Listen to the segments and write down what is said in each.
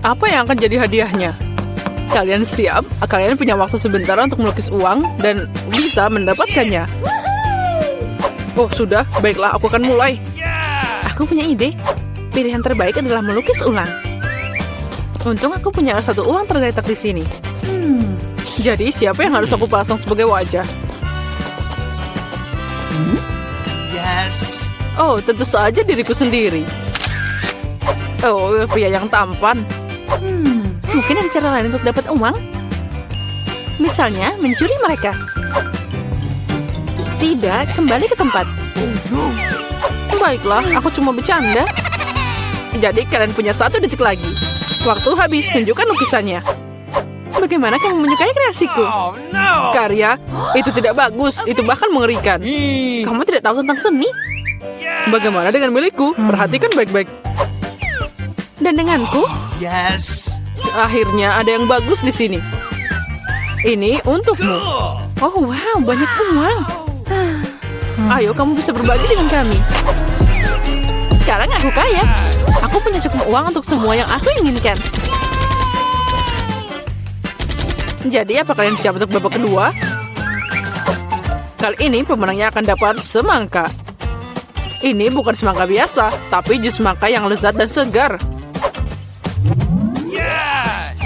Apa yang akan jadi hadiahnya? Kalian siap? Kalian punya waktu sebentar untuk melukis uang dan bisa mendapatkannya. Oh, sudah. Baiklah, aku akan mulai. Aku punya ide. Pilihan terbaik adalah melukis ulang. Untung aku punya satu uang tergeletak di sini. Jadi, siapa yang harus aku pasang sebagai wajah? Yes. Oh, tentu saja diriku sendiri. Oh, pria yang tampan. Mungkin ada cara lain untuk dapat uang? Misalnya, mencuri mereka. Tidak, kembali ke tempat. Baiklah, aku cuma bercanda. Jadi kalian punya 1 detik lagi. Waktu habis, tunjukkan lukisannya. Bagaimana kamu menyukai kreasiku? Oh no. Karya, itu tidak bagus, itu bahkan mengerikan. Kamu tidak tahu tentang seni? Bagaimana dengan milikku? Perhatikan baik-baik. Dan denganku, Yes. akhirnya ada yang bagus di sini. Ini untukmu. Oh wow, banyak uang. Ayo, kamu bisa berbagi dengan kami. Sekarang aku kaya. Aku punya cukup uang untuk semua yang aku inginkan. Jadi, apa kalian siap untuk babak kedua? Kali ini pemenangnya akan dapat semangka. Ini bukan semangka biasa, tapi jus semangka yang lezat dan segar. Yes.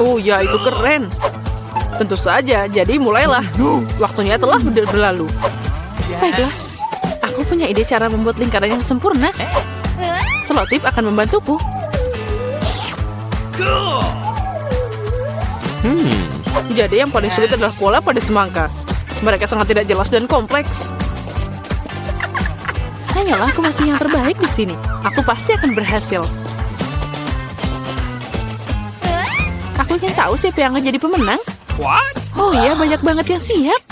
Oh ya, itu keren. Tentu saja, jadi mulailah. Waktunya telah berlalu. Baiklah, Yes. aku punya ide cara membuat lingkaran yang sempurna. Selotip akan membantuku. Cool. Jadi yang paling sulit adalah pola pada semangka. Mereka sangat tidak jelas dan kompleks. Hanyalah aku masih yang terbaik di sini. Aku pasti akan berhasil. Aku ingin tahu siapa yang akan jadi pemenang. What? Oh iya, banyak banget yang siap.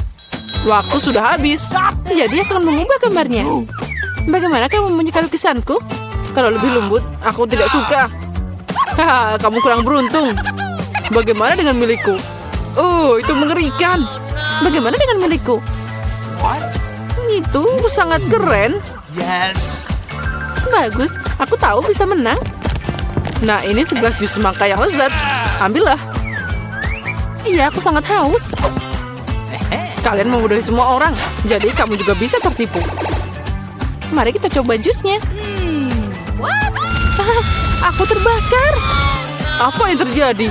Waktu sudah habis. Jadi aku akan mengubah gambarnya. Bagaimana kamu menyukai lukisanku? Kalau lebih lembut, aku tidak suka. Haha, kamu kurang beruntung. Bagaimana dengan milikku? Oh, itu mengerikan. Bagaimana dengan milikku? What? Itu sangat keren. Yes. Bagus, aku tahu bisa menang. Nah, ini segelas jus semangka yang lezat. Ambillah. Iya, aku sangat haus. Kalian memudahi semua orang, jadi kamu juga bisa tertipu. Mari kita coba jusnya. Aku terbakar. Apa yang terjadi?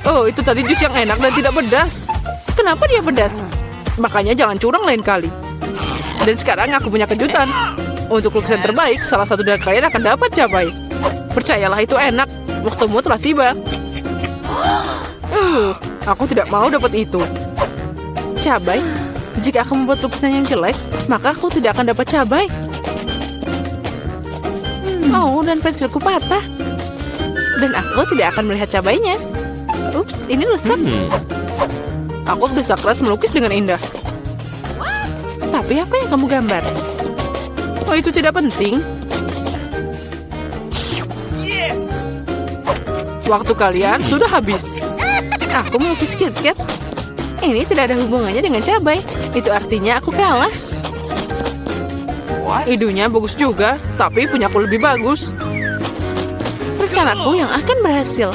Oh, itu tadi jus yang enak dan tidak pedas. Kenapa dia pedas? Makanya jangan curang lain kali. Dan sekarang aku punya kejutan. Untuk lukisan terbaik, salah satu dari kalian akan dapat cabai. Percayalah, itu enak. Waktumu telah tiba. Aku tidak mau dapat itu. Cabai? Jika aku membuat lukisan yang jelek, maka aku tidak akan dapat cabai. Oh, dan pensilku patah. Dan aku tidak akan melihat cabainya. Ups, ini rusak. Aku bisa keras melukis dengan indah. Tapi apa yang kamu gambar? Oh, itu tidak penting. Waktu kalian sudah habis. Aku melukis KitKat. Ini tidak ada hubungannya dengan cabai. Itu artinya aku kalah. What? Idenya bagus juga, tapi punyaku lebih bagus. Rencanaku yang akan berhasil.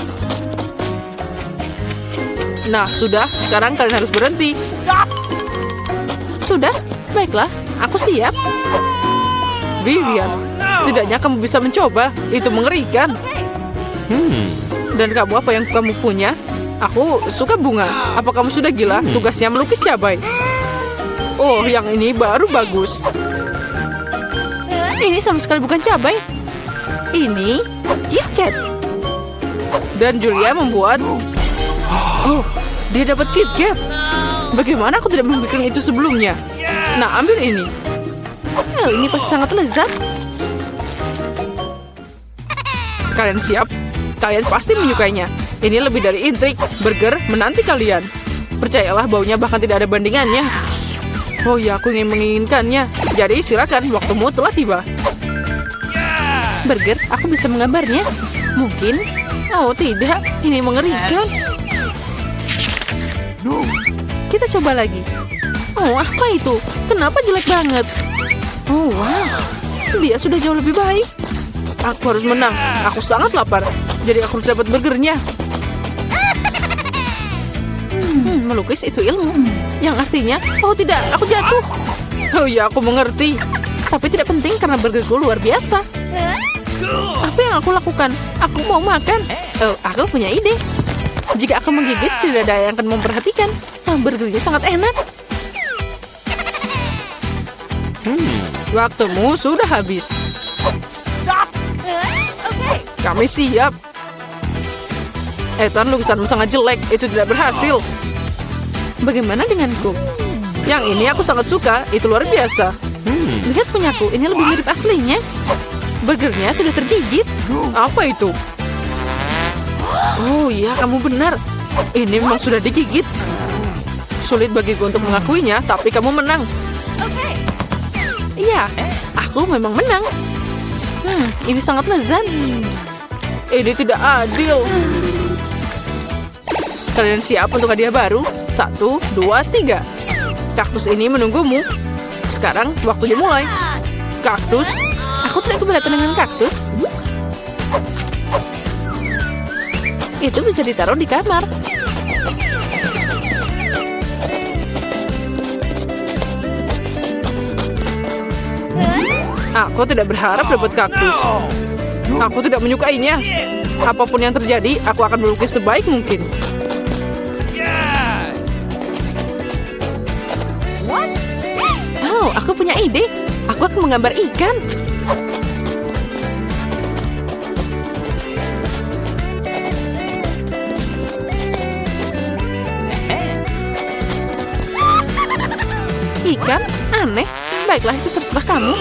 Nah, sudah. Sekarang kalian harus berhenti. Sudah? Baiklah, aku siap. Vivian, setidaknya kamu bisa mencoba. Itu mengerikan. Dan kamu, apa yang kamu punya? Aku suka bunga. Apa kamu sudah gila? Tugasnya melukis cabai. Oh, yang ini baru bagus. Ini sama sekali bukan cabai. Ini KitKat. Dan Julia membuat... Oh, dia dapat KitKat. Bagaimana aku tidak memikirkan itu sebelumnya? Nah, ambil ini. Oh, ini pasti sangat lezat. Kalian siap? Kalian pasti menyukainya. Ini lebih dari intrik. Burger menanti kalian. Percayalah, baunya bahkan tidak ada bandingannya. Oh ya, aku ingin menginginkannya. Jadi silakan, waktumu telah tiba. Burger, aku bisa menggambarnya. Mungkin. Oh tidak, ini mengerikan. No. Kita coba lagi. Oh, apa itu? Kenapa jelek banget? Oh, wow. Dia sudah jauh lebih baik. Aku harus menang. Aku sangat lapar. Jadi aku harus dapat burgernya. Melukis itu ilmu. Yang artinya, oh tidak, aku jatuh. Oh ya, aku mengerti. Tapi tidak penting karena burgerku luar biasa. Apa yang aku lakukan? Aku mau makan. Oh, aku punya ide. Jika aku menggigit, tidak ada yang akan memperhatikan. Burgernya sangat enak. Waktumu sudah habis. Kami siap. Ethan, lukisanmu sangat jelek. Itu tidak berhasil. Bagaimana denganku? Yang ini aku sangat suka. Itu luar biasa. Lihat punyaku. Ini lebih mirip aslinya. Burgernya sudah tergigit. Apa itu? Oh iya, kamu benar. Ini memang sudah digigit. Sulit bagiku untuk mengakuinya, tapi kamu menang. Iya, aku memang menang. Ini sangat lezat. Ini tidak adil. Kalian siap untuk hadiah baru? 1, 2, 3. Kaktus ini menunggumu. Sekarang waktunya mulai. Kaktus. Aku tidak keberatan dengan kaktus. Itu bisa ditaruh di kamar. Aku tidak berharap dapat kaktus. Aku tidak menyukainya. Apapun yang terjadi, aku akan melukis sebaik mungkin. Oh, aku punya ide. Aku akan menggambar ikan. Ikan? Aneh. Baiklah, itu terserah kamu.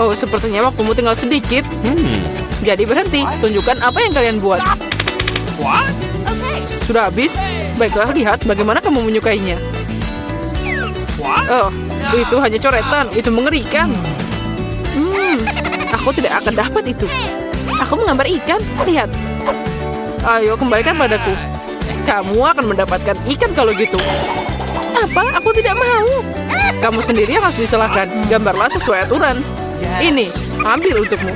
Oh, sepertinya waktumu tinggal sedikit. Jadi berhenti. Tunjukkan apa yang kalian buat. Sudah habis? Baiklah, lihat bagaimana kamu menyukainya. Oh, itu hanya coretan. Itu mengerikan. Aku tidak akan dapat itu. Aku menggambar ikan. Lihat. Ayo, kembalikan padaku. Kamu akan mendapatkan ikan kalau gitu. Apa? Aku tidak mau. Kamu sendiri yang harus disalahkan. Gambarlah sesuai aturan. Ini, ambil untukmu.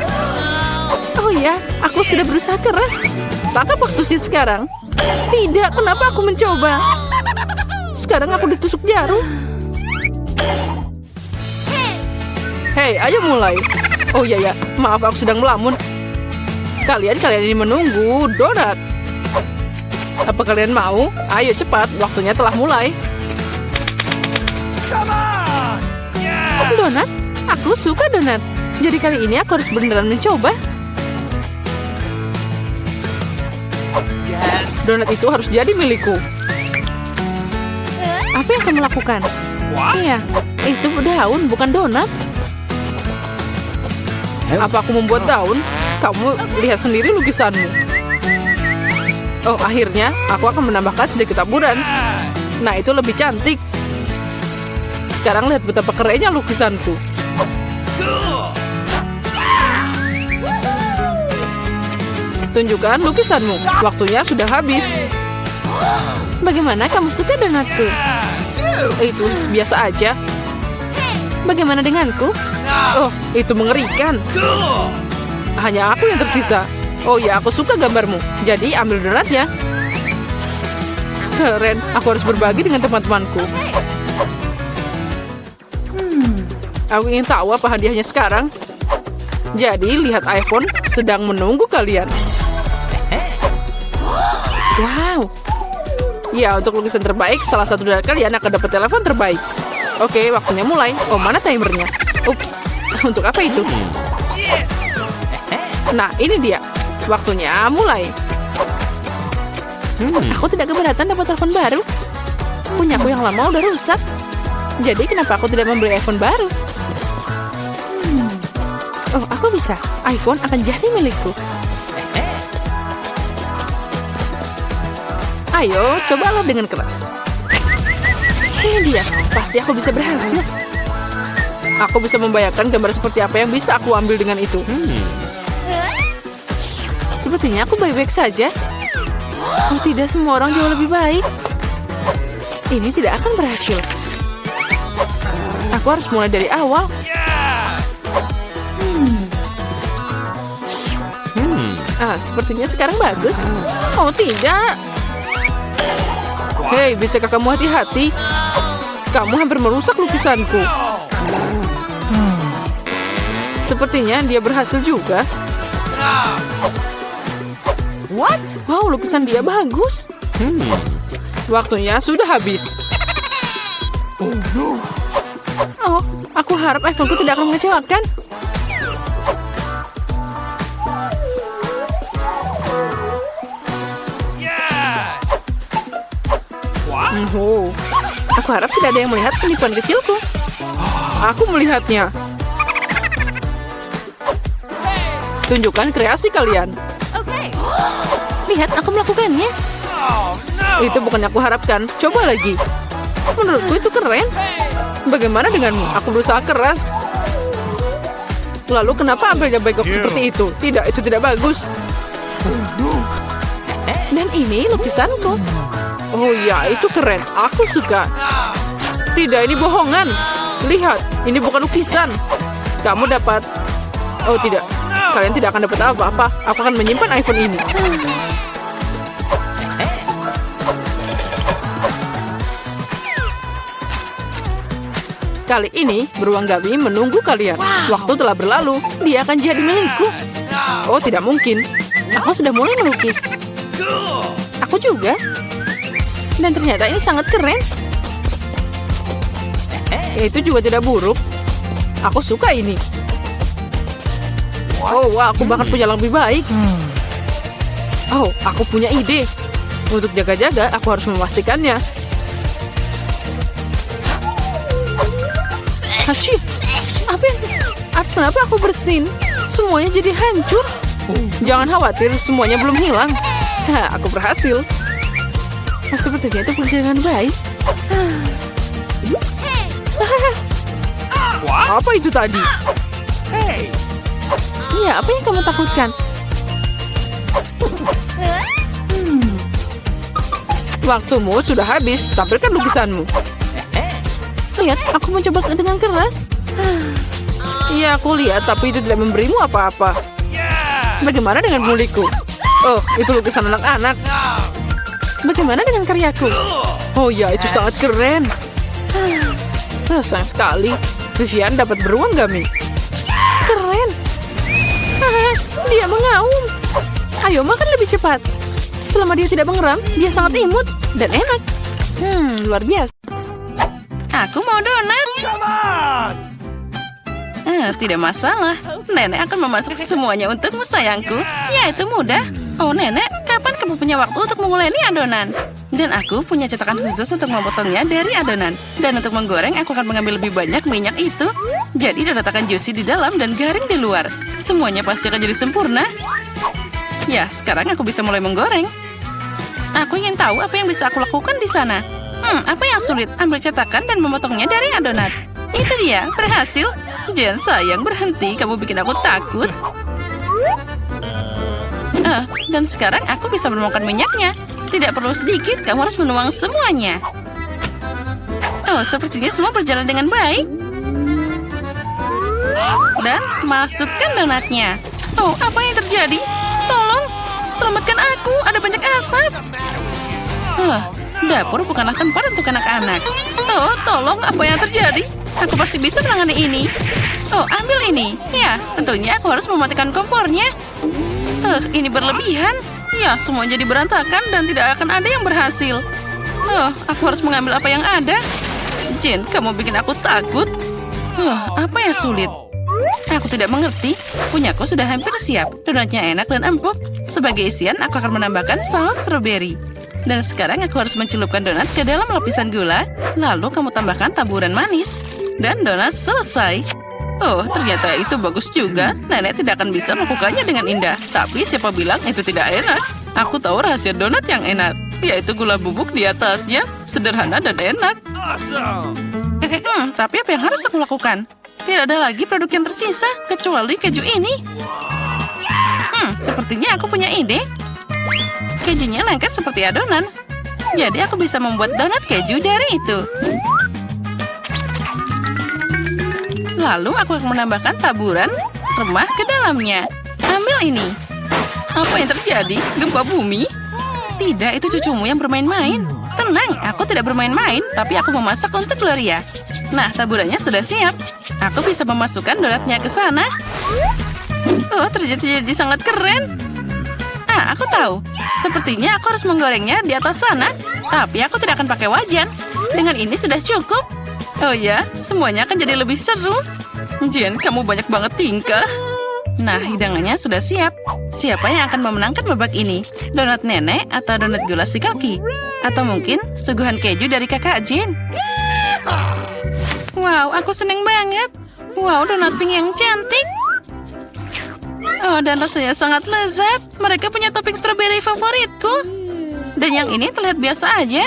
Oh ya, aku sudah berusaha keras. Tangkap kaktusnya sekarang. Tidak, kenapa aku mencoba? Sekarang aku ditusuk jarum. Hei, ayo mulai. Oh iya ya, maaf aku sedang melamun. Kalian ini menunggu donat. Apa kalian mau? Ayo cepat, waktunya telah mulai. Donat? Aku suka donat. Jadi kali ini aku harus beneran mencoba. Donat itu harus jadi milikku. Apa yang kamu lakukan? Iya, itu daun, bukan donat. Apa aku membuat daun? Kamu lihat sendiri lukisanmu. Oh, akhirnya aku akan menambahkan sedikit taburan. Nah, itu lebih cantik. Sekarang lihat betapa kerennya lukisanku. Tunjukkan lukisanmu. Waktunya sudah habis. Bagaimana kamu suka donatku? Itu biasa aja. Bagaimana denganku? Oh, itu mengerikan. Hanya aku yang tersisa. Oh ya, aku suka gambarmu. Jadi ambil donatnya. Keren. Aku harus berbagi dengan teman-temanku. Aku ingin tahu apa hadiahnya sekarang. Jadi, lihat iPhone sedang menunggu kalian. Wow. Ya, untuk lukisan terbaik, salah satu dari kalian akan dapat telepon terbaik. Oke, waktunya mulai. Oh, mana timernya? Ups, untuk apa itu? Nah, ini dia. Waktunya mulai. Aku tidak keberatan dapat telepon baru. Punyaku yang lama udah rusak. Jadi, kenapa aku tidak membeli iPhone baru? Oh, aku bisa. iPhone akan jadi milikku. Ayo, cobalah dengan keras. Ini dia. Pasti aku bisa berhasil. Aku bisa membayangkan gambar seperti apa yang bisa aku ambil dengan itu. Sepertinya aku baik-baik saja. Oh tidak, semua orang jauh lebih baik. Ini tidak akan berhasil. aku harus mulai dari awal. Sepertinya sekarang bagus. Oh, tidak. Hei, bisakah kamu hati-hati? Kamu hampir merusak lukisanku. Sepertinya dia berhasil juga. What? Wow, lukisan dia bagus. Waktunya sudah habis. Oh, aku harap iPhone-ku tidak akan mengecewakan. Oh, aku harap tidak ada yang melihat penipuan kecilku. Aku melihatnya. Tunjukkan kreasi kalian. Lihat, aku melakukannya. Itu bukan yang aku harapkan. Coba lagi. Menurutku itu keren. Bagaimana denganmu? Aku berusaha keras. Lalu kenapa ambilnya bengkok seperti itu? Tidak, itu tidak bagus. Dan ini lukisanku. Oh ya, itu keren. Aku suka. Tidak, ini bohongan. Lihat, ini bukan lukisan. Kamu dapat... Oh tidak, kalian tidak akan dapat apa-apa. Aku akan menyimpan iPhone ini. Kali ini, beruang Gabi menunggu kalian. Waktu telah berlalu, dia akan jadi milikku. Oh, tidak mungkin. Aku sudah mulai melukis. Aku juga. Dan ternyata ini sangat keren. Itu juga tidak buruk. Aku suka ini. Oh, wah, aku bahkan punya yang lebih baik. Oh, aku punya ide. Untuk jaga-jaga, aku harus memastikannya. Hasyih, kenapa aku bersin? Semuanya jadi hancur. Jangan khawatir, semuanya belum hilang. Aku berhasil. Sepertinya itu berjalan dengan baik. Apa itu tadi? Iya, apa yang kamu takutkan? Waktumu sudah habis. Tampilkan lukisanmu. Lihat, aku mencoba dengan keras. Iya, aku lihat, tapi itu tidak memberimu apa-apa. Bagaimana dengan muliku? Oh, itu lukisan anak-anak. Bagaimana dengan karyaku? Oh ya, itu sangat keren. Sayang sekali. Vivian dapat beruang Gabi. Keren. Dia mengaum. Ayo makan lebih cepat. Selama dia tidak mengeram, dia sangat imut dan enak. Luar biasa. Aku mau donat. Tidak masalah. Nenek akan memasak semuanya untukmu, sayangku. Ya, itu mudah. Oh, Nenek, kapan kamu punya waktu untuk menguleni adonan? Dan aku punya cetakan khusus untuk memotongnya dari adonan. Dan untuk menggoreng, aku akan mengambil lebih banyak minyak itu. Jadi donat akan juicy di dalam dan garing di luar. Semuanya pasti akan jadi sempurna. Ya, sekarang aku bisa mulai menggoreng. Aku ingin tahu apa yang bisa aku lakukan di sana. Apa yang sulit? Ambil cetakan dan memotongnya dari adonan. Itu dia, berhasil. Jen, sayang, berhenti. Kamu bikin aku takut. Dan sekarang aku bisa menuangkan minyaknya. Tidak perlu sedikit, kamu harus menuang semuanya. Oh, sepertinya semua berjalan dengan baik. Dan masukkan donatnya. Oh, apa yang terjadi? Tolong, selamatkan aku. Ada banyak asap. Dapur bukanlah tempat untuk anak-anak. Oh, tolong, apa yang terjadi? Aku pasti bisa menangani ini. Oh, ambil ini. Ya, tentunya aku harus mematikan kompornya. Ini berlebihan. Ya, semua jadi berantakan dan tidak akan ada yang berhasil. Aku harus mengambil apa yang ada. Jen, kamu bikin aku takut. Apa yang sulit? Aku tidak mengerti. Punyaku sudah hampir siap. Donatnya enak dan empuk. Sebagai isian, aku akan menambahkan saus strawberry. Dan sekarang aku harus mencelupkan donat ke dalam lapisan gula. Lalu kamu tambahkan taburan manis. Dan donat selesai. Oh, ternyata itu bagus juga. Nenek tidak akan bisa melakukannya dengan indah. Tapi siapa bilang itu tidak enak? Aku tahu rahasia donat yang enak. Yaitu gula bubuk di atasnya. Sederhana dan enak. Tapi apa yang harus aku lakukan? Tidak ada lagi produk yang tersisa kecuali keju ini. Sepertinya aku punya ide. Kejunya lengket seperti adonan. Jadi aku bisa membuat donat keju dari itu. Lalu aku akan menambahkan taburan remah ke dalamnya. Ambil ini. Apa yang terjadi? Gempa bumi? Tidak, itu cucumu yang bermain-main. Tenang, aku tidak bermain-main, tapi aku memasak untuk Gloria. Nah, taburannya sudah siap. Aku bisa memasukkan donatnya ke sana. Oh, terjadi sangat keren. Aku tahu. Sepertinya aku harus menggorengnya di atas sana. Tapi aku tidak akan pakai wajan. Dengan ini sudah cukup. Oh ya, semuanya akan jadi lebih seru. Jen, kamu banyak banget tingkah. Nah, hidangannya sudah siap. Siapa yang akan memenangkan babak ini? Donat nenek atau donat gula si Koki? Atau mungkin suguhan keju dari kakak Jen? Wow, aku seneng banget. Wow, donat pink yang cantik. Oh, dan rasanya sangat lezat. Mereka punya topping strawberry favoritku. Dan yang ini terlihat biasa aja.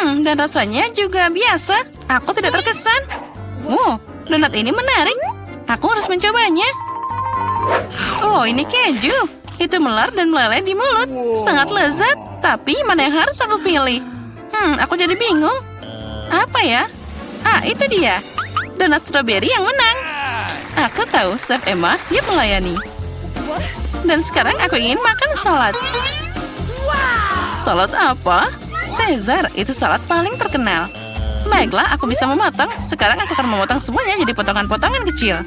Dan rasanya juga biasa. Aku tidak terkesan. Oh, donat ini menarik. Aku harus mencobanya. Oh, ini keju. Itu melar dan meleleh di mulut. Sangat lezat. Tapi mana yang harus aku pilih? Aku jadi bingung. Apa ya? Itu dia. Donat strawberry yang menang. Aku tahu, Chef Emma siap melayani. Dan sekarang aku ingin makan salad. Salad apa? Caesar, itu salad paling terkenal. Baiklah, aku bisa memotong. Sekarang aku akan memotong semuanya jadi potongan-potongan kecil.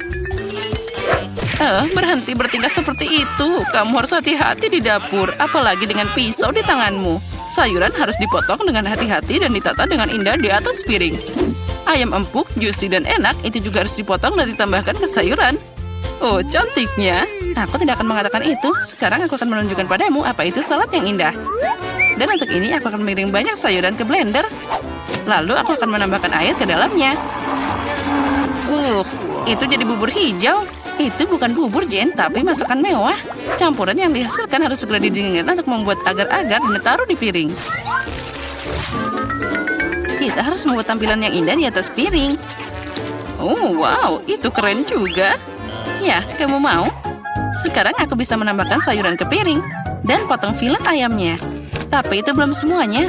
Berhenti bertingkah seperti itu. Kamu harus hati-hati di dapur, apalagi dengan pisau di tanganmu. Sayuran harus dipotong dengan hati-hati dan ditata dengan indah di atas piring. Ayam empuk, juicy dan enak, itu juga harus dipotong dan ditambahkan ke sayuran. Oh, cantiknya. Aku tidak akan mengatakan itu. Sekarang aku akan menunjukkan padamu apa itu salad yang indah. Dan untuk ini aku akan mengirim banyak sayuran ke blender. Lalu aku akan menambahkan air ke dalamnya. Itu jadi bubur hijau. Itu bukan bubur, Jen, tapi masakan mewah. Campuran yang dihasilkan harus segera didinginkan untuk membuat agar-agar dan ditaruh di piring. Kita harus membuat tampilan yang indah di atas piring. Oh, wow, itu keren juga. Ya, kamu mau? Sekarang aku bisa menambahkan sayuran ke piring dan potong filet ayamnya. Tapi itu belum semuanya.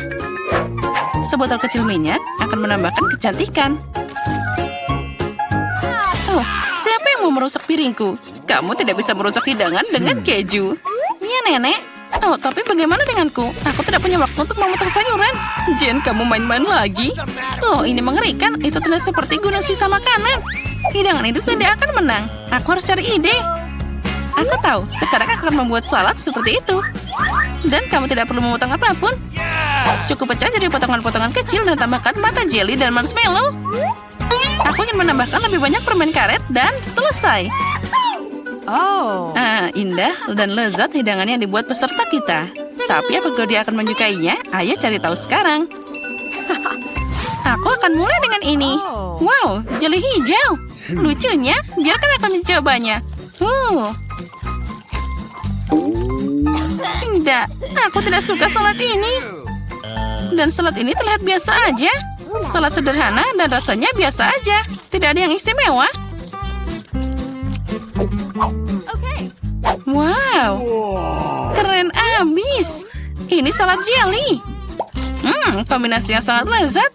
Sebotol kecil minyak akan menambahkan kecantikan. Oh, siapa yang mau merusak piringku? Kamu tidak bisa merusak hidangan dengan keju. Iya, Nenek. Oh, tapi bagaimana denganku? Aku tidak punya waktu untuk memotong sayuran. Jen, kamu main-main lagi? Oh, ini mengerikan. Itu tidak seperti guna sisa makanan. Hidangan itu tidak akan menang. Aku harus cari ide. Aku tahu, sekarang aku akan membuat salad seperti itu. Dan kamu tidak perlu memotong apapun. Cukup pecah jadi potongan-potongan kecil dan tambahkan mata jelly dan marshmallow. Aku ingin menambahkan lebih banyak permen karet dan selesai. Indah dan lezat hidangan yang dibuat peserta kita. Tapi apakah dia akan menyukainya? Ayo cari tahu sekarang. Aku akan mulai dengan ini. Wow, jelly hijau. Lucunya, biarkan aku mencobanya. Tidak, aku tidak suka salad ini. Dan salad ini terlihat biasa aja. Salad sederhana dan rasanya biasa aja. Tidak ada yang istimewa. Wow, keren abis. Ini salad jelly. Kombinasi yang sangat lezat.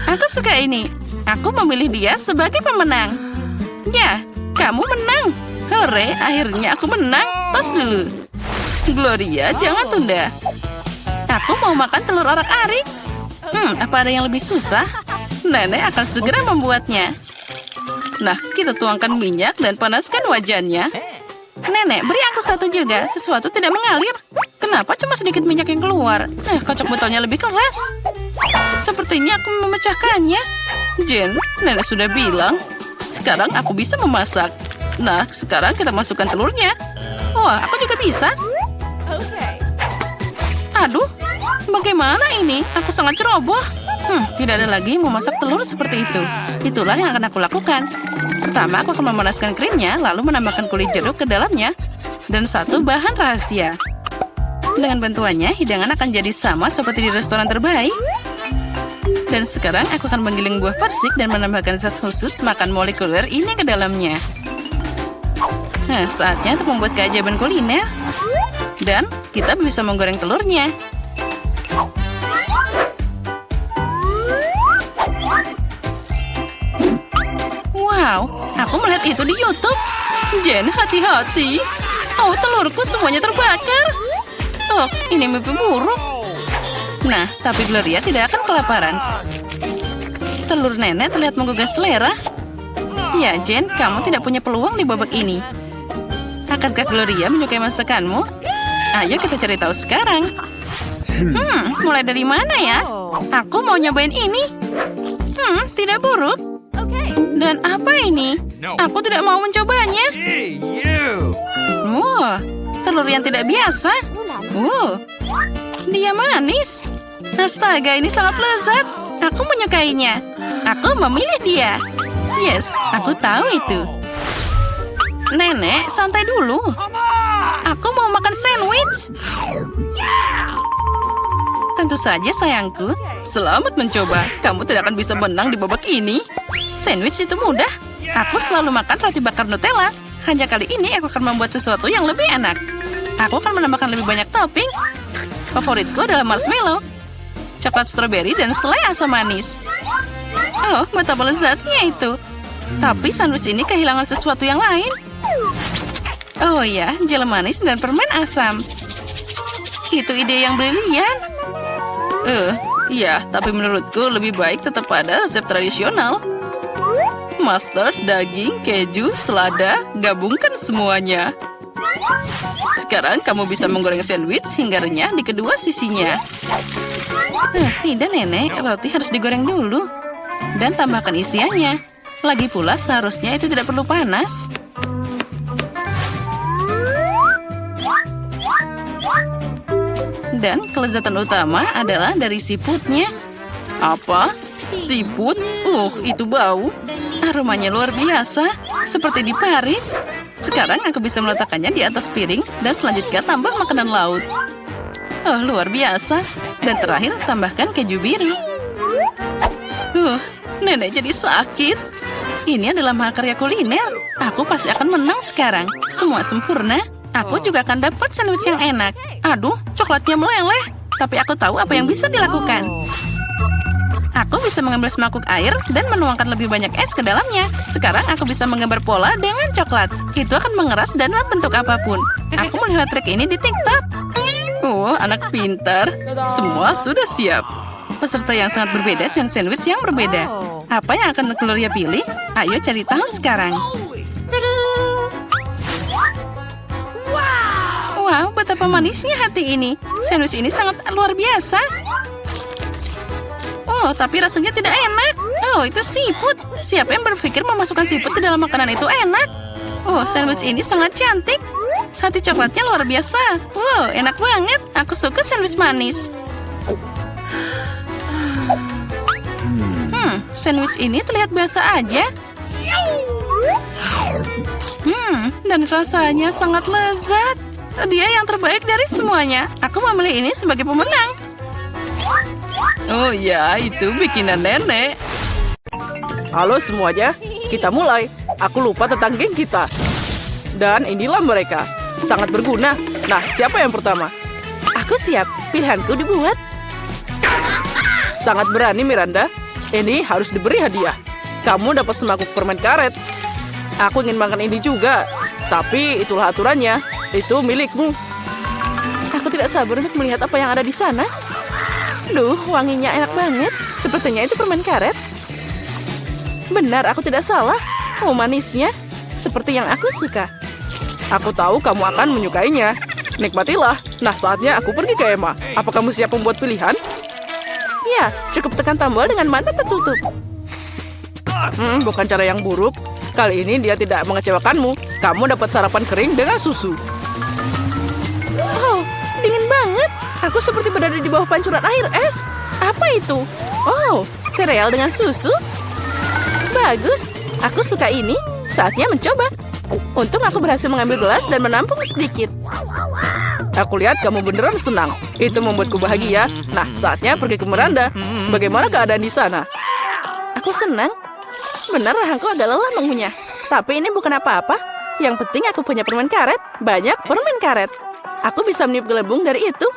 Aku suka ini. Aku memilih dia sebagai pemenang. Ya, kamu menang. Hore, akhirnya aku menang. Tos dulu. Gloria, jangan tunda. Aku mau makan telur orak-arik. Apa ada yang lebih susah? Nenek akan segera membuatnya. Nah, kita tuangkan minyak dan panaskan wajannya. Nenek, beri aku satu juga. Sesuatu tidak mengalir. Kenapa cuma sedikit minyak yang keluar? Kocok botolnya lebih keras. Sepertinya aku memecahkannya. Jen, Nenek sudah bilang. Sekarang aku bisa memasak. Nah, sekarang kita masukkan telurnya. Wah, aku juga bisa. Aduh, bagaimana ini? Aku sangat ceroboh. Tidak ada lagi memasak telur seperti itu. Itulah yang akan aku lakukan. Pertama, aku akan memanaskan krimnya, lalu menambahkan kulit jeruk ke dalamnya. Dan satu bahan rahasia. Dengan bantuannya, hidangan akan jadi sama seperti di restoran terbaik. Dan sekarang aku akan menggiling buah persik dan menambahkan zat khusus makan molekuler ini ke dalamnya. Nah, saatnya untuk membuat keajaiban kuliner. Dan kita bisa menggoreng telurnya. Wow, aku melihat itu di YouTube. Jen, hati-hati. Oh, telurku semuanya terbakar. Oh, ini mimpi buruk. Nah, tapi Gloria tidak akan kelaparan. Telur nenek terlihat menggugah selera. Ya, Jen, kamu tidak punya peluang di babak ini. Akankah Gloria menyukai masakanmu? Ayo kita cari tahu sekarang. Mulai dari mana ya? Aku mau nyobain ini. Tidak buruk. Dan apa ini? Aku tidak mau mencobanya. Hey, you! Wah, telur yang tidak biasa. Dia manis. Astaga, ini sangat lezat. Aku menyukainya. Aku memilih dia. Yes, aku tahu itu. Nenek, santai dulu. Aku mau makan sandwich. Tentu saja, sayangku. Selamat mencoba. Kamu tidak akan bisa menang di babak ini. Sandwich itu mudah. Aku selalu makan roti bakar Nutella. Hanya kali ini aku akan membuat sesuatu yang lebih enak. Aku akan menambahkan lebih banyak topping. Favoritku adalah marshmallow, coklat stroberi, dan selai asam manis. Oh, betapa lezatnya itu. Tapi sandwich ini kehilangan sesuatu yang lain. Oh ya, jel manis dan permen asam. Itu ide yang brilian. Iya, tapi menurutku lebih baik tetap pada resep tradisional. Mustard, daging, keju, selada, gabungkan semuanya. Sekarang kamu bisa menggoreng sandwich hingga renyah di kedua sisinya. Tidak, Nenek. Roti harus digoreng dulu. Dan tambahkan isiannya. Lagi pula seharusnya itu tidak perlu panas. Dan kelezatan utama adalah dari siputnya. Apa? Siput? Itu bau. Aromanya luar biasa. Seperti di Paris. Sekarang aku bisa meletakkannya di atas piring dan selanjutnya tambah makanan laut. Oh, luar biasa. Dan terakhir tambahkan keju biru. Nenek jadi sakit. Ini adalah mahakarya kuliner. Aku pasti akan menang sekarang. Semua sempurna. Aku juga akan dapat sandwich yang enak. Aduh, coklatnya meleleh. Tapi aku tahu apa yang bisa dilakukan. Aku bisa mengambil semangkuk air dan menuangkan lebih banyak es ke dalamnya. Sekarang aku bisa menggambar pola dengan coklat. Itu akan mengeras dalam bentuk apapun. Aku melihat trik ini di TikTok. Anak pintar. Semua sudah siap. Peserta yang sangat berbeda dan sandwich yang berbeda. Apa yang akan Gloria pilih? Ayo cari tahu sekarang. Wow, betapa manisnya hati ini. Sandwich ini sangat luar biasa. Tapi rasanya tidak enak. Itu siput. Siapa yang berpikir memasukkan siput ke dalam makanan itu enak? Sandwich ini sangat cantik. Sati coklatnya luar biasa. Enak banget. Aku suka sandwich manis. Sandwich ini terlihat biasa aja. Dan rasanya sangat lezat. Dia yang terbaik dari semuanya. Aku memilih ini sebagai pemenang. Oh ya, itu bikinan nenek. Halo semuanya, kita mulai. Aku lupa tentang geng kita. Dan inilah mereka. Sangat berguna. Nah, siapa yang pertama? Aku siap. Pilihanku dibuat. Sangat berani, Miranda. Ini harus diberi hadiah. Kamu dapat semangkuk permen karet. Aku ingin makan ini juga. Tapi itulah aturannya. Itu milikmu. Aku tidak sabar untuk melihat apa yang ada di sana. Duh, wanginya enak banget. Sepertinya itu permen karet. Benar, aku tidak salah. Manisnya. Seperti yang aku suka. Aku tahu kamu akan menyukainya. Nikmatilah. Nah, saatnya aku pergi ke Emma. Apa kamu siap membuat pilihan? Ya, cukup tekan tombol dengan mata tertutup. Bukan cara yang buruk. Kali ini dia tidak mengecewakanmu. Kamu dapat sarapan kering dengan susu. Dingin banget. Aku seperti berada di bawah pancuran air es. Apa itu? Sereal dengan susu? Bagus. Aku suka ini. Saatnya mencoba. Untung aku berhasil mengambil gelas dan menampung sedikit. Aku lihat kamu beneran senang. Itu membuatku bahagia. Nah, saatnya pergi ke Miranda. Bagaimana keadaan di sana? Aku senang. Benar, rahangku agak lelah mengunyah. Tapi ini bukan apa-apa. Yang penting aku punya permen karet. Banyak permen karet. Aku bisa meniup gelembung dari itu.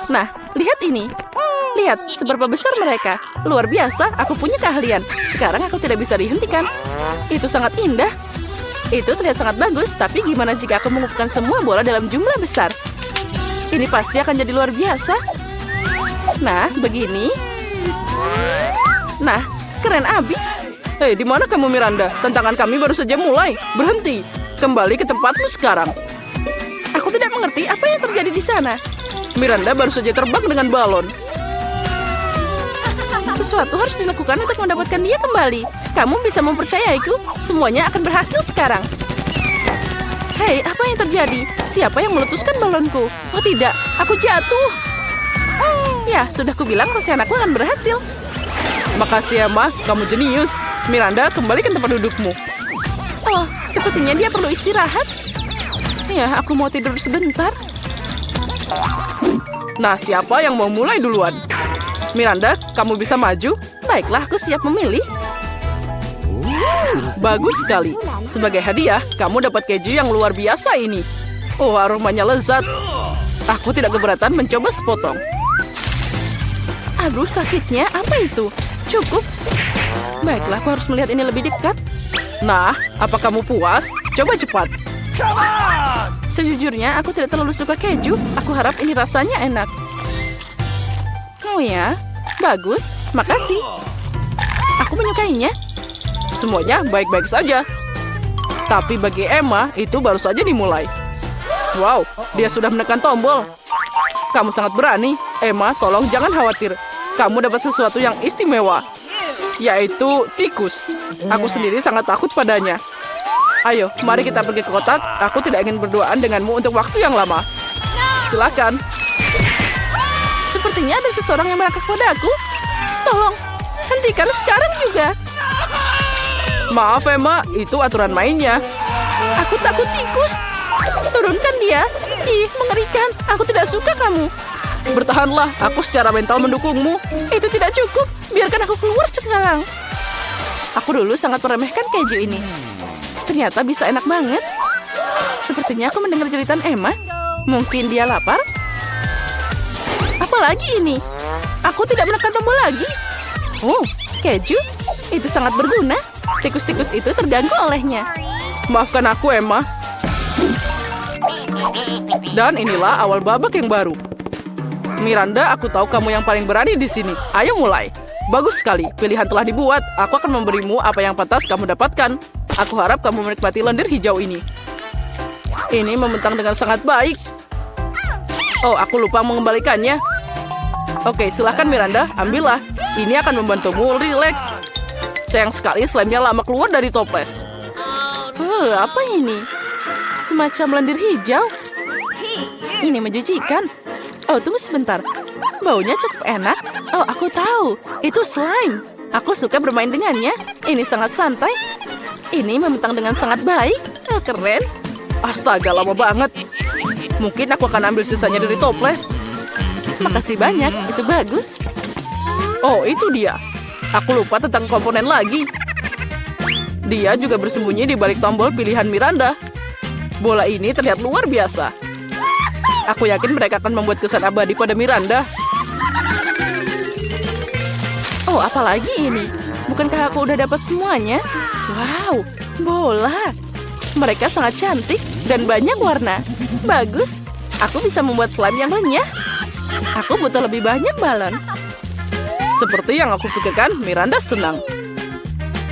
Nah, lihat ini. Lihat, seberapa besar mereka. Luar biasa, aku punya keahlian. Sekarang aku tidak bisa dihentikan. Itu sangat indah. Itu terlihat sangat bagus, tapi gimana jika aku mengumpulkan semua bola dalam jumlah besar? Ini pasti akan jadi luar biasa. Nah, begini. Nah, keren abis. Hei, di mana kamu Miranda? Tantangan kami baru saja mulai. Berhenti. Kembali ke tempatmu sekarang. Aku tidak mengerti apa yang terjadi di sana. Miranda baru saja terbang dengan balon. Sesuatu harus dilakukan untuk mendapatkan dia kembali. Kamu bisa mempercayaiku. Semuanya akan berhasil sekarang. Hei, apa yang terjadi? Siapa yang meletuskan balonku? Oh tidak, aku jatuh. Ya, sudah kubilang rencanaku akan berhasil. Makasih Emma, kamu jenius. Miranda, kembali ke tempat dudukmu. Oh, sepertinya dia perlu istirahat. Ya, aku mau tidur sebentar. Nah, siapa yang mau mulai duluan? Miranda, kamu bisa maju? Baiklah, aku siap memilih. Bagus sekali. Sebagai hadiah, kamu dapat keju yang luar biasa ini. Oh, aromanya lezat. Aku tidak keberatan mencoba sepotong. Aduh, sakitnya. Apa itu? Cukup. Baiklah, aku harus melihat ini lebih dekat. Nah, apa kamu puas? Coba cepat. Sejujurnya, aku tidak terlalu suka keju. Aku harap ini rasanya enak. Oh ya, bagus. Makasih. Aku menyukainya. Semuanya baik-baik saja. Tapi bagi Emma, itu baru saja dimulai. Wow, dia sudah menekan tombol. Kamu sangat berani. Emma, tolong jangan khawatir. Kamu dapat sesuatu yang istimewa. Yaitu tikus. Aku sendiri sangat takut padanya. Ayo, mari kita pergi ke kotak. Aku tidak ingin berduaan denganmu untuk waktu yang lama. Silakan. Sepertinya ada seseorang yang merangkak padaku. Tolong, hentikan sekarang juga. Maaf Emma, itu aturan mainnya. Aku takut tikus. Turunkan dia. Ih, mengerikan. Aku tidak suka kamu. Bertahanlah, aku secara mental mendukungmu. Itu tidak cukup. Biarkan aku keluar sekarang. Aku dulu sangat meremehkan keju ini. Ternyata bisa enak banget. Sepertinya aku mendengar jeritan Emma. Mungkin dia lapar? Apalagi ini? Aku tidak menekan tombol lagi. Oh, keju? Itu sangat berguna. Tikus-tikus itu terganggu olehnya. Maafkan aku, Emma. Dan inilah awal babak yang baru. Miranda, aku tahu kamu yang paling berani di sini. Ayo mulai. Bagus sekali, pilihan telah dibuat. Aku akan memberimu apa yang pantas kamu dapatkan. Aku harap kamu menikmati lendir hijau ini. Ini membentang dengan sangat baik. Oh, aku lupa mengembalikannya. Oke, silahkan Miranda, ambillah. Ini akan membantumu rileks. Sayang sekali slime-nya lama keluar dari toples. Apa ini? Semacam lendir hijau. Ini menjijikan. Oh, tunggu sebentar. Baunya cukup enak. Oh, aku tahu. Itu slime. Aku suka bermain dengannya. Ini sangat santai. Ini membentang dengan sangat baik. Oh, keren. Astaga, lama banget. Mungkin aku akan ambil sisanya dari toples. Makasih banyak, itu bagus. Oh, itu dia. Aku lupa tentang komponen lagi. Dia juga bersembunyi di balik tombol pilihan Miranda. Bola ini terlihat luar biasa. Aku yakin mereka akan membuat kesan abadi pada Miranda. Oh, apalagi ini? Bukankah aku udah dapat semuanya? Wow, bola. Mereka sangat cantik dan banyak warna. Bagus. Aku bisa membuat slime yang renyah. Aku butuh lebih banyak balon. Seperti yang aku pikirkan, Miranda senang.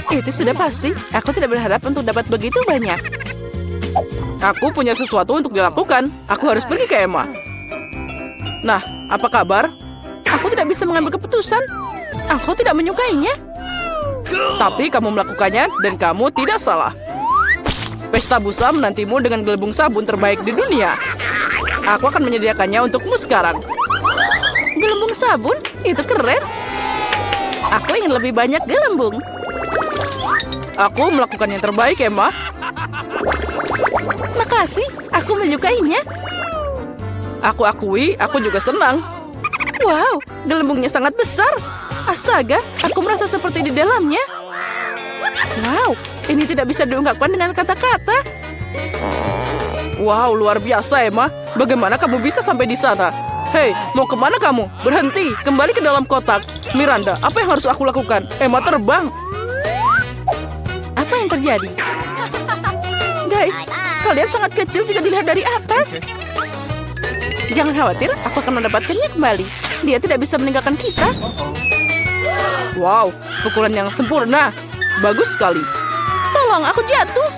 Itu sudah pasti. Aku tidak berharap untuk dapat begitu banyak. Aku punya sesuatu untuk dilakukan. Aku harus pergi ke Emma. Nah, apa kabar? Aku tidak bisa mengambil keputusan. Aku tidak menyukainya. Tapi kamu melakukannya dan kamu tidak salah. Pesta busa menantimu dengan gelembung sabun terbaik di dunia. Aku akan menyediakannya untukmu sekarang. Gelembung sabun? Itu keren. Aku ingin lebih banyak gelembung. Aku melakukan yang terbaik, Emma. Makasih, aku menyukainya. Aku akui, aku juga senang. Wow, gelembungnya sangat besar. Astaga, aku merasa seperti di dalamnya. Wow, ini tidak bisa diungkapkan dengan kata-kata. Wow, luar biasa, Emma. Bagaimana kamu bisa sampai di sana? Hei, mau kemana kamu? Berhenti, kembali ke dalam kotak. Miranda, apa yang harus aku lakukan? Emma terbang. Apa yang terjadi? Guys, kalian sangat kecil jika dilihat dari atas. Jangan khawatir, aku akan mendapatkannya kembali. Dia tidak bisa meninggalkan kita. Wow, pukulan yang sempurna. Bagus sekali. Tolong, aku jatuh.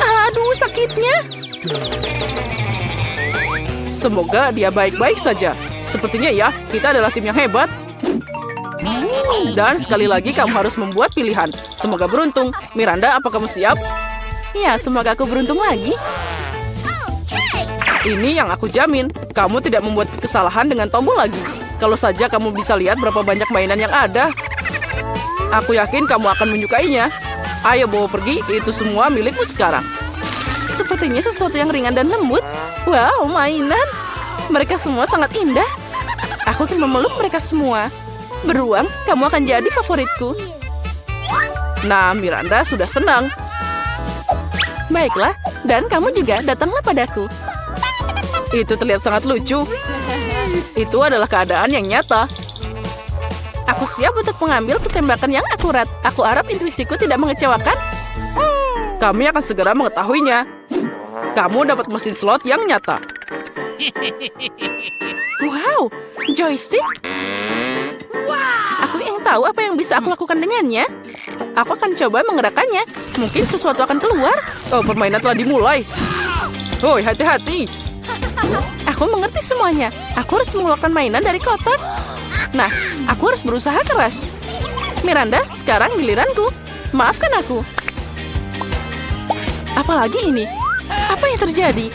Aduh, sakitnya. Semoga dia baik-baik saja. Sepertinya ya, kita adalah tim yang hebat. Dan sekali lagi kamu harus membuat pilihan. Semoga beruntung. Miranda, apa kamu siap? Ya, semoga aku beruntung lagi. Ini yang aku jamin. Kamu tidak membuat kesalahan dengan tombol lagi. Kalau saja kamu bisa lihat berapa banyak mainan yang ada. Aku yakin kamu akan menyukainya. Ayo bawa pergi, itu semua milikmu sekarang. Sepertinya sesuatu yang ringan dan lembut. Wow, mainan. Mereka semua sangat indah. Aku akan memeluk mereka semua. Beruang, kamu akan jadi favoritku. Nah, Miranda sudah senang. Baiklah, dan kamu juga datanglah padaku. Itu terlihat sangat lucu. Itu adalah keadaan yang nyata. Aku siap untuk mengambil tembakan yang akurat. Aku harap intuisiku tidak mengecewakan. Kami akan segera mengetahuinya. Kamu dapat mesin slot yang nyata. Wow, joystick. Aku ingin tahu apa yang bisa aku lakukan dengannya. Aku akan coba menggerakkannya. Mungkin sesuatu akan keluar. Oh, permainan telah dimulai. Hoi, hati-hati. Aku mengerti semuanya. Aku harus mengeluarkan mainan dari kotak. Nah, aku harus berusaha keras. Miranda, sekarang giliranku. Maafkan aku. Apalagi ini? Apa yang terjadi?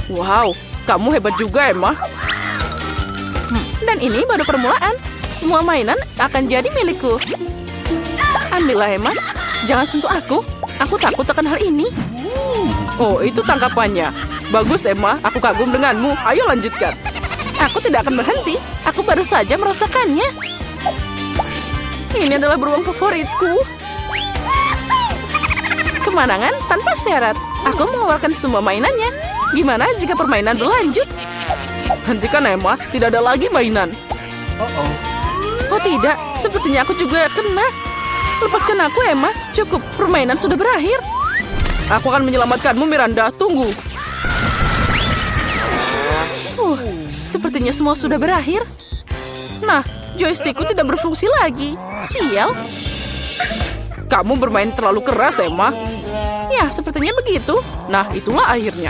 Wow, kamu hebat juga, Emma. Dan ini baru permulaan. Semua mainan akan jadi milikku. Ambillah, Emma. Jangan sentuh aku. Aku takut akan hal ini. Oh, itu tangkapannya. Bagus, Emma. Aku kagum denganmu. Ayo lanjutkan. Aku tidak akan berhenti. Aku baru saja merasakannya. Ini adalah beruang favoritku. Kemenangan tanpa syarat. Aku mengeluarkan semua mainannya. Gimana jika permainan berlanjut? Hentikan, Emma. Tidak ada lagi mainan. Oh tidak, sepertinya aku juga kena. Lepaskan aku, Emma. Cukup, permainan sudah berakhir. Aku akan menyelamatkanmu, Miranda. Tunggu. Sepertinya semua sudah berakhir. Nah, joystickku tidak berfungsi lagi. Sial. Kamu bermain terlalu keras, Emma. Ya, sepertinya begitu. Nah, itulah akhirnya.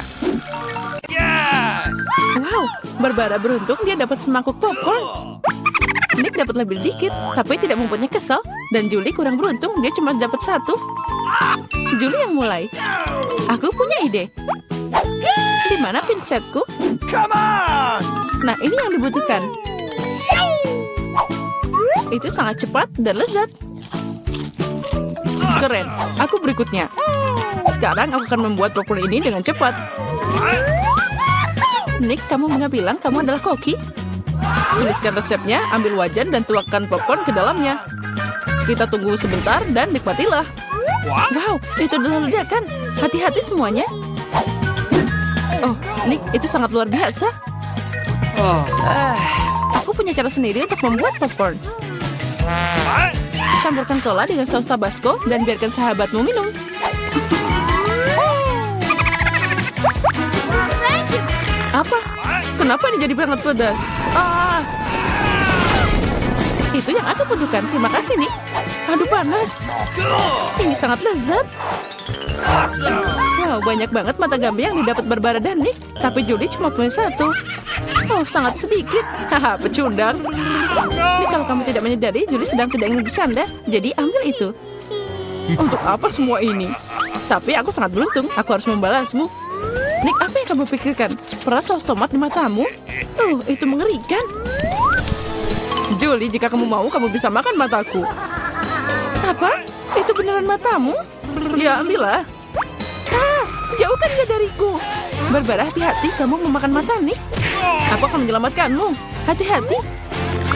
Wow, Barbara beruntung dia dapat semangkuk popcorn. Nick dapat lebih dikit, tapi tidak membuatnya kesal. Dan Julie kurang beruntung, dia cuma dapat 1. Julie yang mulai. Aku punya ide. Di mana pinsetku? Come on! Nah, ini yang dibutuhkan. Itu sangat cepat dan lezat. Keren. Aku berikutnya. Sekarang aku akan membuat popcorn ini dengan cepat. Nick, kamu nggak bilang kamu adalah koki? Tuliskan resepnya, ambil wajan dan tuangkan popcorn ke dalamnya. Kita tunggu sebentar dan nikmatilah. Wow, itu adalah ledakan. Hati-hati semuanya. Oh, Nick, itu sangat luar biasa. Aku punya cara sendiri untuk membuat popcorn. Campurkan cola dengan saus tabasco dan biarkan sahabatmu minum. Apa? Kenapa ini jadi sangat pedas? Itu yang aku butuhkan. Terima kasih, Nick. Aduh, panas. Ini sangat lezat. Wow, banyak banget mata gambar yang didapat Barbara dan Nick. Tapi Julie cuma punya 1. Oh, sangat sedikit. Haha, pecundang. Nick, kalau kamu tidak menyadari, Julie sedang tidak ingin bercanda. Jadi ambil itu. Untuk apa semua ini? Tapi aku sangat beruntung. Aku harus membalasmu. Nick, apa yang kamu pikirkan? Pernah saus tomat di matamu? Itu mengerikan. Julie, jika kamu mau, kamu bisa makan mataku. Apa? Itu beneran matamu? Ya, ambillah. Jauhkan dia dariku. Barbara, hati-hati. Kamu memakan mata, Nick. Aku akan menyelamatkanmu. Hati-hati.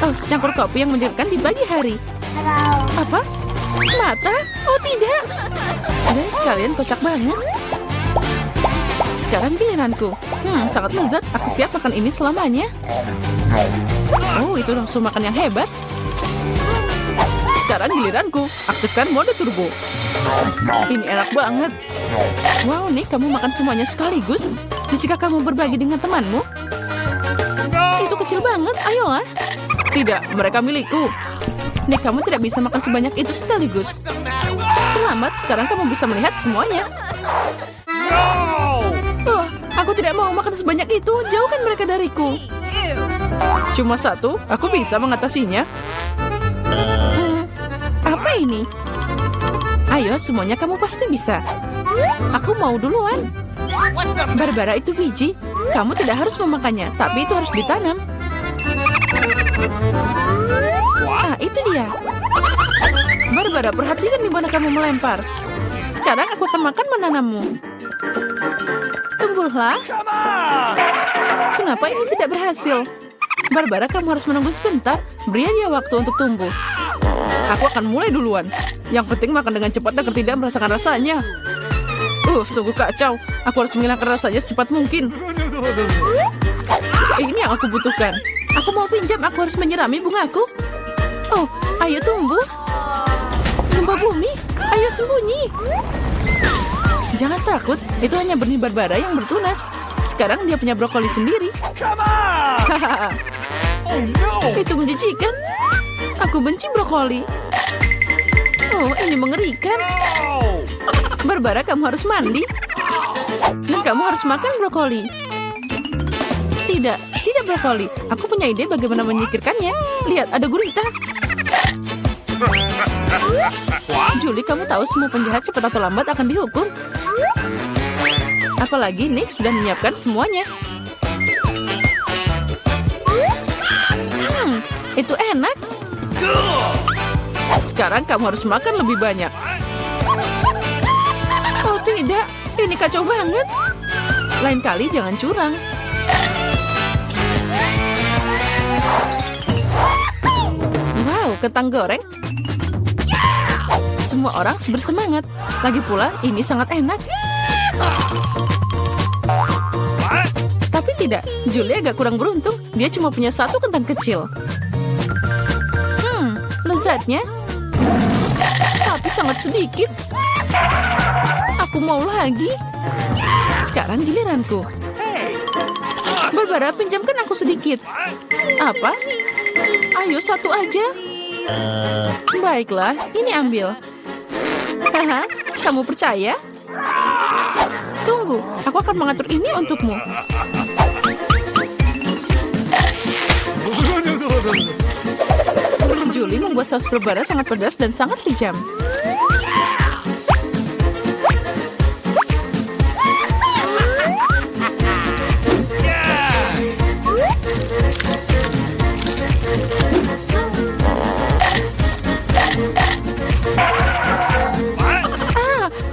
Oh, secangkir kopi yang menyegarkan di pagi hari. Apa? Mata? Oh, tidak. Dan sekalian kocak banget. Sekarang giliranku. Sangat lezat. Aku siap makan ini selamanya. Oh, itu nafsu makan yang hebat. Sekarang giliranku. Aktifkan mode turbo. Ini enak banget. Wow, Nick, kamu makan semuanya sekaligus. Jika kamu berbagi dengan temanmu? Itu kecil banget, ayolah. Tidak, mereka milikku. Nick, kamu tidak bisa makan sebanyak itu sekaligus. Terlambat, sekarang kamu bisa melihat semuanya. Oh, aku tidak mau makan sebanyak itu. Jauhkan mereka dariku. Cuma satu, aku bisa mengatasinya. Apa ini? Ayo, semuanya kamu pasti bisa. Aku mau duluan. Barbara, itu biji. Kamu tidak harus memakannya, tapi itu harus ditanam. Ah, itu dia. Barbara, perhatikan di mana kamu melempar. Sekarang aku akan makan menanammu. Tumbuhlah. Kenapa ini tidak berhasil? Barbara, kamu harus menunggu sebentar. Beri dia waktu untuk tumbuh. Aku akan mulai duluan. Yang penting makan dengan cepat agar tidak merasakan rasanya. Sungguh kacau. Aku harus menghilangkan rasanya secepat mungkin. Ini yang aku butuhkan. Aku mau pinjam, aku harus menyirami bungaku. Oh, ayo tumbuh. Gempa bumi, ayo sembunyi. Jangan takut, itu hanya benih Barbara yang bertunas. Sekarang dia punya brokoli sendiri. Itu menjijikan. Aku benci brokoli. Oh, ini mengerikan. Barbara, kamu harus mandi. Dan kamu harus makan brokoli. Tidak brokoli. Aku punya ide bagaimana menyingkirkannya. Lihat, ada gurita. Julie, kamu tahu semua penjahat cepat atau lambat akan dihukum. Apalagi Nick sudah menyiapkan semuanya. Itu enak. Sekarang kamu harus makan lebih banyak. Oh tidak, ini kacau banget. Lain kali jangan curang. Wow, kentang goreng. Semua orang bersemangat. Lagi pula, ini sangat enak. Tapi tidak, Julie agak kurang beruntung. Dia cuma punya satu kentang kecil. Lezatnya. Tapi sangat sedikit. Aku mau lagi. Sekarang giliranku. Barbara, pinjamkan aku sedikit. Apa? Ayo, satu aja. Baiklah, ini ambil. Haha, kamu percaya? Tunggu, aku akan mengatur ini untukmu. Julie membuat saus Barbara sangat pedas dan sangat kejam.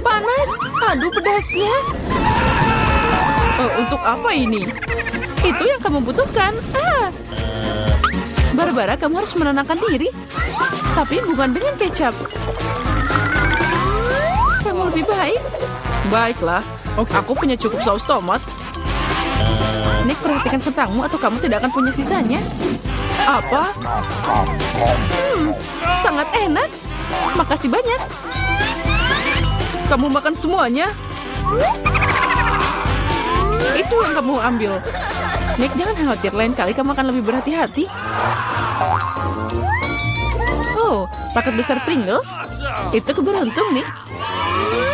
Panas. Aduh, pedasnya. Untuk apa ini? Itu yang kamu butuhkan. Barbara, kamu harus menenangkan diri. Tapi bukan dengan kecap. Kamu lebih baik. Baiklah, aku punya cukup saus tomat. Nick, perhatikan kentangmu atau kamu tidak akan punya sisanya. Apa? Sangat enak. Makasih banyak. Kamu makan semuanya. Itu yang kamu ambil. Nick, jangan khawatir. Lain kali kamu akan lebih berhati-hati. Oh, paket besar Pringles. Itu keberuntung, Nick.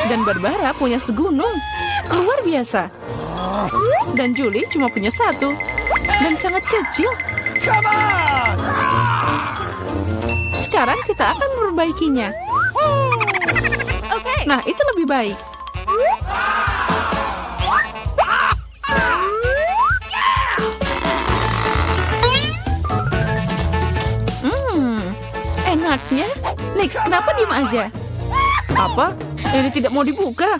Dan Barbara punya segunung. Luar biasa. Dan Julie cuma punya satu. Dan sangat kecil. Sekarang kita akan memperbaikinya. Nah, itu lebih baik. Enaknya. Nick, kenapa diem aja? Apa? Ini tidak mau dibuka.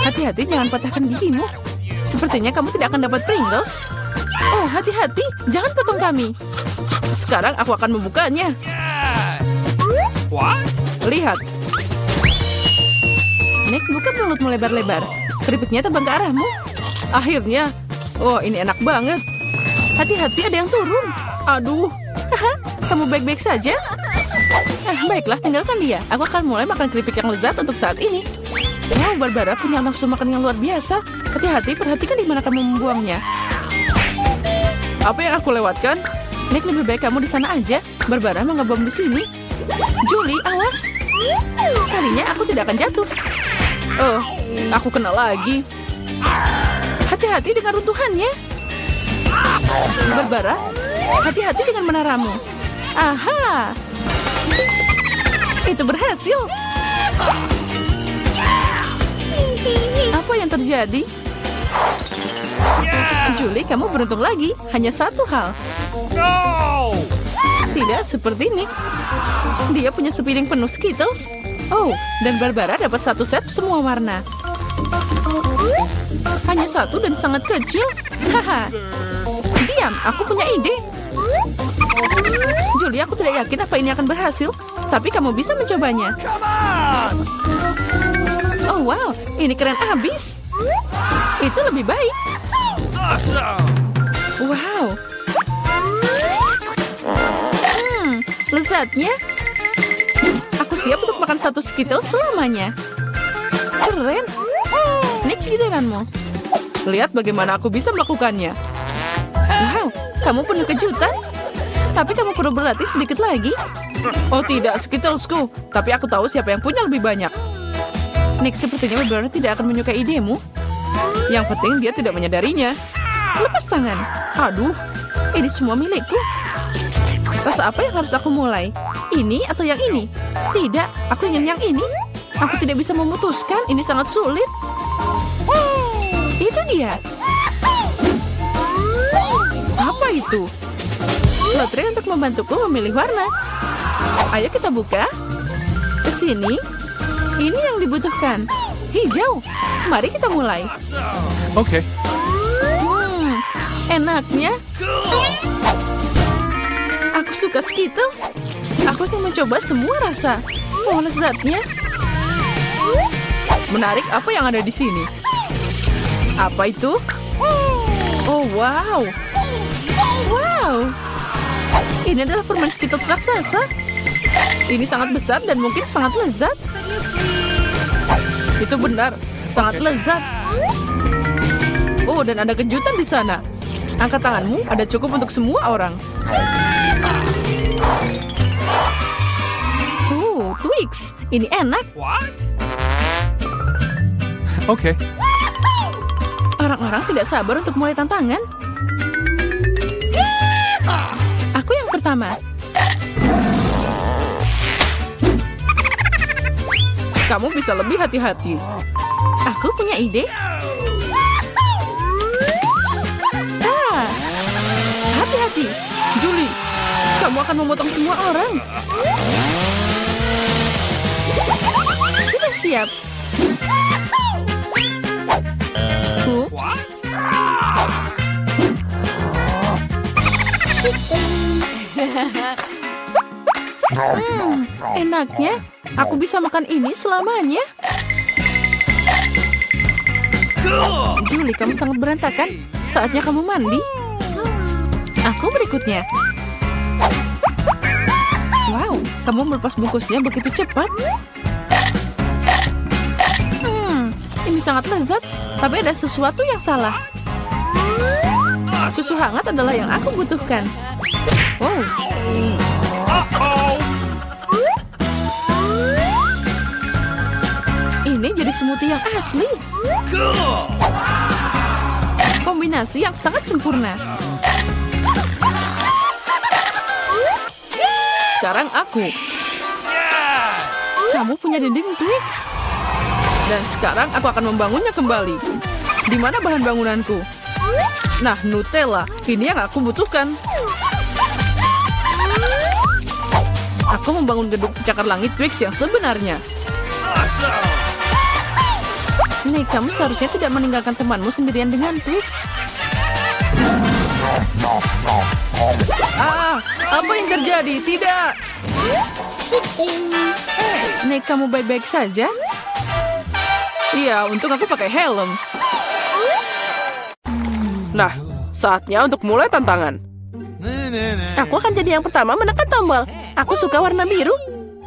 Hati-hati, jangan patahkan gigimu. Sepertinya kamu tidak akan dapat Pringles. Oh, hati-hati, jangan potong kami. Sekarang aku akan membukanya. Lihat. Nick, buka mulutmu lebar-lebar. keripiknya terbang ke arahmu. Akhirnya. Oh, ini enak banget. Hati-hati, ada yang turun. Aduh. Haha, kamu baik-baik saja? Baiklah, tinggalkan dia. Aku akan mulai makan keripik yang lezat untuk saat ini. Wow, Barbara punya nafsu makan yang luar biasa. Hati-hati, perhatikan di mana kamu membuangnya. Apa yang aku lewatkan? Nick, lebih baik kamu di sana aja. Barbara mau ngebom di sini. Julie, awas. Kalinya aku tidak akan jatuh. Oh, aku kena lagi. Hati-hati dengan runtuhannya. Barbara, hati-hati dengan menaramu. Aha. Itu berhasil. Apa yang terjadi? Julie, kamu beruntung lagi. Hanya satu hal. Tidak seperti Nick. Dia punya sepiring penuh Skittles. Oh, dan Barbara dapat satu set semua warna. Hanya satu dan sangat kecil. Haha. Diam, aku punya ide. Julie, aku tidak yakin apa ini akan berhasil. Tapi kamu bisa mencobanya. Oh wow, ini keren abis. Itu lebih baik. Wow. Lezatnya. Aku siap untuk makan satu Skittles selamanya. Keren. Nick, giliranmu. Lihat bagaimana aku bisa melakukannya. Wow, kamu penuh kejutan. Tapi kamu perlu berlatih sedikit lagi. Oh tidak, Skittlesku. Tapi aku tahu siapa yang punya lebih banyak. Nick, sepertinya Barbara tidak akan menyukai idemu. Yang penting dia tidak menyadarinya. Lepas tangan. Aduh, ini semua milikku. Rasa apa yang harus aku mulai? Ini atau yang ini? Tidak, aku ingin yang ini. Aku tidak bisa memutuskan, ini sangat sulit. Itu dia. Apa itu? Lotre untuk membantuku memilih warna. Ayo kita buka. Kesini. Ini yang dibutuhkan. Hijau. Mari kita mulai. Okay. Enaknya. Aku suka Skittles. Aku akan mencoba semua rasa. Oh, lezatnya. Menarik, apa yang ada di sini? Apa itu? Oh, wow. Wow. Ini adalah permen Skittles raksasa. Ini sangat besar dan mungkin sangat lezat. Itu benar, sangat lezat. Oh, dan ada kejutan di sana. Angkat tanganmu, ada cukup untuk semua orang. Twix, ini enak. Okay. Orang-orang tidak sabar untuk mulai tantangan. Aku yang pertama. Kamu bisa lebih hati-hati. Aku punya ide. Hati-hati. Julie, kamu akan memotong semua orang. Sudah siap. Ups. Enaknya, aku bisa makan ini selamanya. Julie, kamu sangat berantakan. Saatnya kamu mandi. Aku berikutnya. Wow, kamu melepas bungkusnya begitu cepat. Ini sangat lezat, tapi ada sesuatu yang salah. Susu hangat adalah yang aku butuhkan. Wow. Ini jadi smoothie yang asli. Kombinasi yang sangat sempurna. Sekarang aku. Kamu punya dinding Twix. Dan sekarang aku akan membangunnya kembali. Di mana bahan bangunanku? Nah, Nutella. Ini yang aku butuhkan. Aku membangun gedung pencakar langit Twix yang sebenarnya. Nih, kamu seharusnya tidak meninggalkan temanmu sendirian dengan Twix. Apa yang terjadi? Tidak. Nih, kamu baik-baik saja? Iya, untung aku pakai helm. Nah, saatnya untuk mulai tantangan. Aku akan jadi yang pertama menekan tombol. Aku suka warna biru.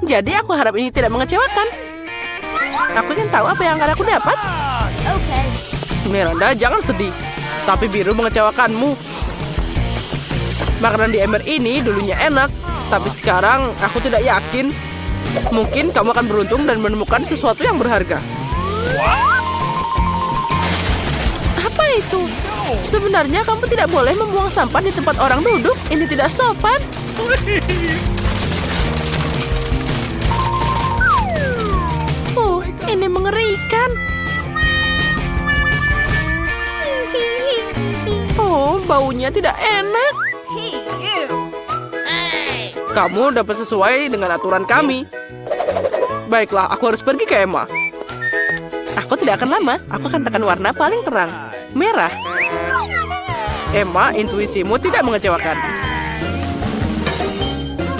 Jadi aku harap ini tidak mengecewakan. Aku ingin tahu apa yang akan aku dapat. Miranda, jangan sedih. Tapi biru mengecewakanmu. Makanan di ember ini dulunya enak, tapi sekarang aku tidak yakin. Mungkin kamu akan beruntung dan menemukan sesuatu yang berharga. Apa itu? Sebenarnya kamu tidak boleh membuang sampah di tempat orang duduk. Ini tidak sopan. Ini mengerikan. Oh, baunya tidak enak. Kamu dapat sesuai dengan aturan kami. Baiklah, aku harus pergi ke Emma. Aku tidak akan lama. Aku akan tekan warna paling terang. Merah. Emma, intuisimu tidak mengecewakan.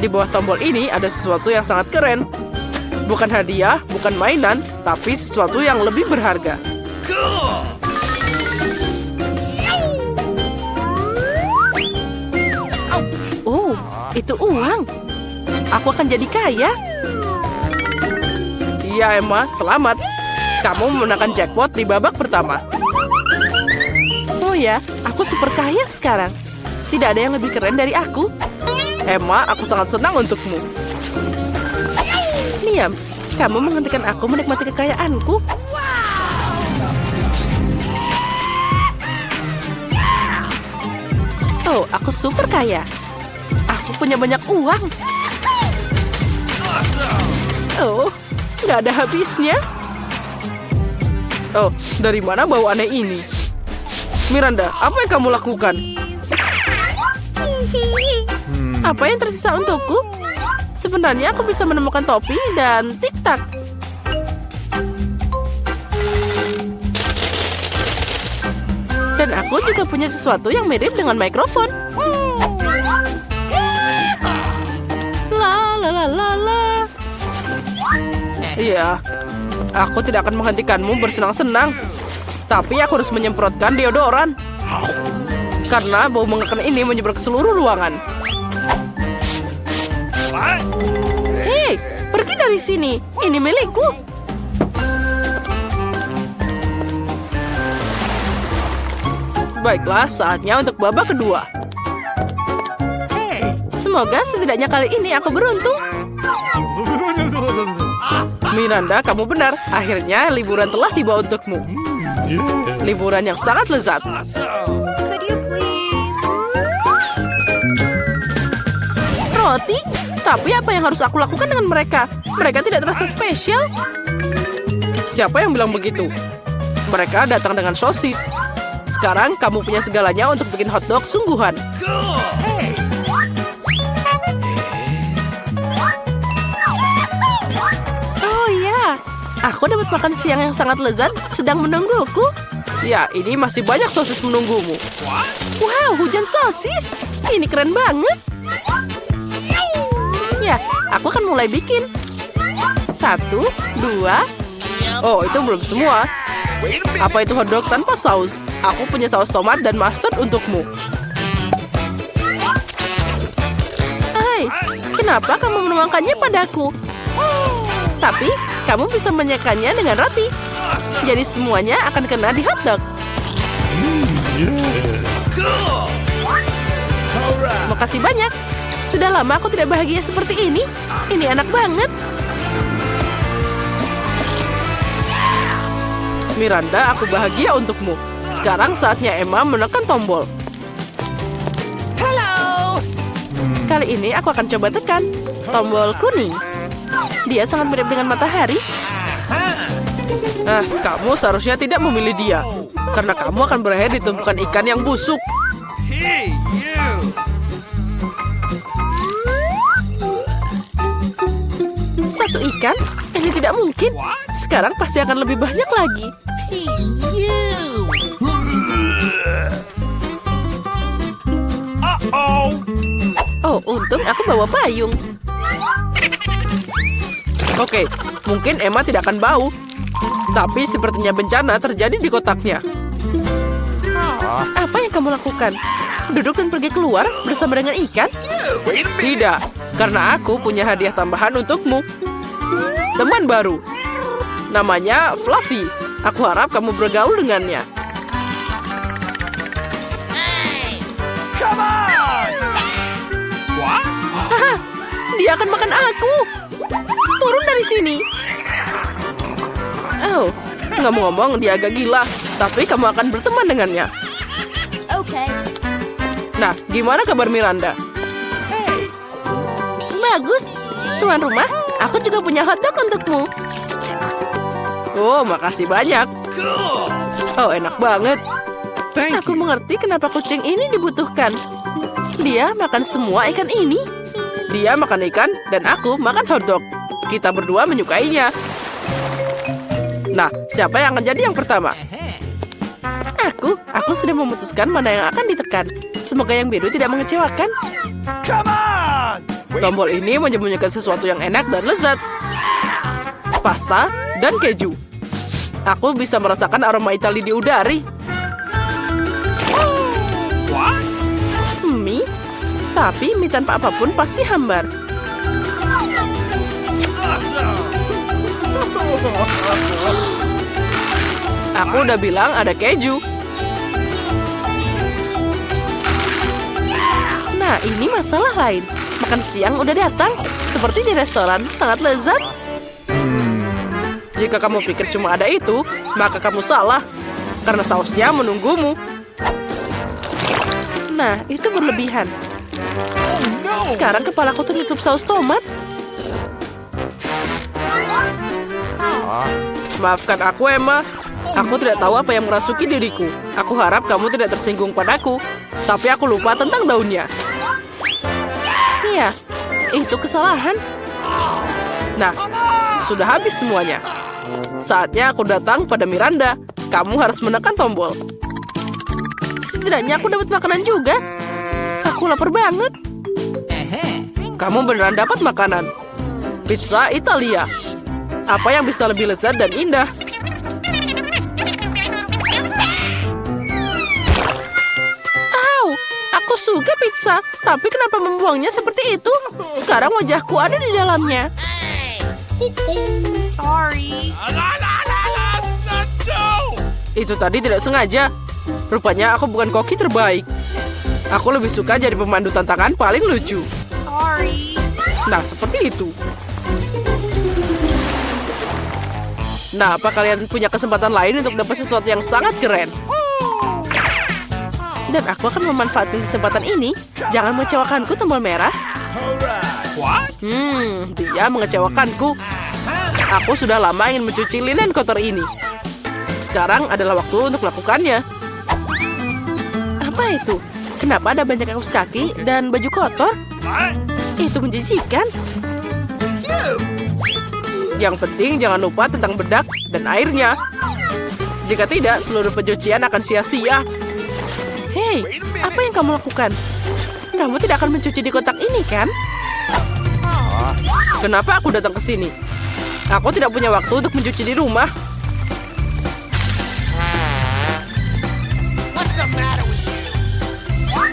Di bawah tombol ini ada sesuatu yang sangat keren. Bukan hadiah, bukan mainan, tapi sesuatu yang lebih berharga. Oh, itu uang. Aku akan jadi kaya. Iya, Emma, selamat. Kamu memenangkan jackpot di babak pertama. Oh ya, aku super kaya sekarang. Tidak ada yang lebih keren dari aku. Emma, aku sangat senang untukmu. Liam, kamu menghentikan aku menikmati kekayaanku. Oh, aku super kaya. Aku punya banyak uang. Oh, nggak ada habisnya. Oh, dari mana bau aneh ini? Miranda, apa yang kamu lakukan? Apa yang tersisa untukku? Sebenarnya aku bisa menemukan topi dan tik-tak. Dan aku juga punya sesuatu yang mirip dengan mikrofon. La la la la la. Iya, aku tidak akan menghentikanmu bersenang-senang. Tapi aku harus menyemprotkan deodoran. Karena bau mengerikan ini menyebar ke seluruh ruangan. Hei, pergi dari sini. Ini milikku. Baiklah, saatnya untuk babak kedua. Semoga setidaknya kali ini aku beruntung. Miranda, kamu benar. Akhirnya liburan telah tiba untukmu. Liburan yang sangat lezat. Roti? Tapi apa yang harus aku lakukan dengan mereka? Mereka tidak terasa spesial. Siapa yang bilang begitu? Mereka datang dengan sosis. Sekarang kamu punya segalanya untuk bikin hotdog sungguhan. Oh ya, aku dapat makan siang yang sangat lezat sedang menungguku. Ya, ini masih banyak sosis menunggumu. Wow, hujan sosis. Ini keren banget. Ya, aku akan mulai bikin. 1, 2. Oh, itu belum semua. Apa itu hotdog tanpa saus? Aku punya saus tomat dan mustard untukmu. Hai, kenapa kamu menuangkannya padaku? Tapi, kamu bisa menyakannya dengan roti. Jadi semuanya akan kena di hotdog. Makasih banyak. Sudah lama aku tidak bahagia seperti ini. Ini enak banget. Miranda, aku bahagia untukmu. Sekarang saatnya Emma menekan tombol. Kali ini aku akan coba tekan tombol kuning. Dia sangat mirip dengan matahari. Kamu seharusnya tidak memilih dia. Karena kamu akan berakhir di tumpukan ikan yang busuk. Satu ikan? Ini tidak mungkin. Sekarang pasti akan lebih banyak lagi. Oh, untung aku bawa payung. Oke, mungkin Emma tidak akan bau. Tapi sepertinya bencana terjadi di kotaknya. Apa yang kamu lakukan? Duduk dan pergi keluar bersama dengan ikan? Tidak, karena aku punya hadiah tambahan untukmu. Teman baru. Namanya Fluffy. Aku harap kamu bergaul dengannya. Haha, dia akan makan aku. Turun dari sini. Oh, ngomong-ngomong dia agak gila. Tapi kamu akan berteman dengannya. Okay. Nah, gimana kabar Miranda? Bagus. Tuan rumah, aku juga punya hotdog untukmu. Oh, makasih banyak. Oh, enak banget. Thank Aku you. mengerti kenapa kucing ini dibutuhkan. Dia makan semua ikan ini. Dia makan ikan dan aku makan hotdog. Kita berdua menyukainya. Nah, siapa yang akan jadi yang pertama? Aku sudah memutuskan mana yang akan ditekan. Semoga yang biru tidak mengecewakan. Tombol ini menyembunyikan sesuatu yang enak dan lezat. Pasta dan keju. Aku bisa merasakan aroma Italia di udara. Mie? Tapi mie tanpa apapun pasti hambar. Aku udah bilang ada keju. Nah, ini masalah lain. Makan siang udah datang. Seperti di restoran, sangat lezat. Jika kamu pikir cuma ada itu, maka kamu salah. Karena sausnya menunggumu. Nah, itu berlebihan. Sekarang kepalaku tertutup saus tomat. Maafkan aku, Emma. Aku tidak tahu apa yang merasuki diriku. Aku harap kamu tidak tersinggung padaku. Tapi aku lupa tentang daunnya. Iya, itu kesalahan. Nah, sudah habis semuanya. Saatnya aku datang pada Miranda. Kamu harus menekan tombol. Setidaknya aku dapat makanan juga. Aku lapar banget. Kamu beneran dapat makanan. Pizza Italia. Apa yang bisa lebih lezat dan indah? Au, aku suka pizza. Tapi kenapa membuangnya seperti itu? Sekarang wajahku ada di dalamnya. Sorry. Itu tadi tidak sengaja. Rupanya aku bukan koki terbaik. Aku lebih suka jadi pemandu tantangan paling lucu. Sorry. Nah, seperti itu. Nah, apa kalian punya kesempatan lain untuk dapat sesuatu yang sangat keren? Dan aku akan memanfaatkan kesempatan ini. Jangan mengecewakanku, tombol merah. Dia mengecewakanku. Aku sudah lama ingin mencuci linen kotor ini. Sekarang adalah waktu untuk melakukannya. Apa itu? Kenapa ada banyak kaos kaki dan baju kotor? Itu menjijikan. Yang penting jangan lupa tentang bedak dan airnya. Jika tidak, seluruh pencucian akan sia-sia. Hei, apa yang kamu lakukan? Kamu tidak akan mencuci di kotak ini, kan? Kenapa aku datang ke sini? Aku tidak punya waktu untuk mencuci di rumah.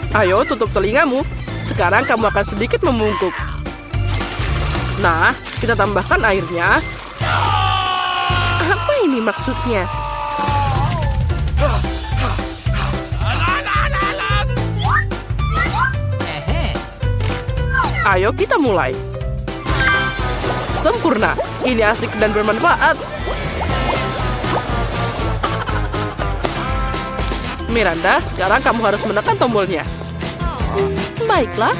Ayo, tutup telingamu. Sekarang kamu akan sedikit membungkuk. Nah, kita tambahkan airnya. Apa ini maksudnya? Ayo kita mulai. Sempurna. Ini asik dan bermanfaat. Miranda, sekarang kamu harus menekan tombolnya. Baiklah.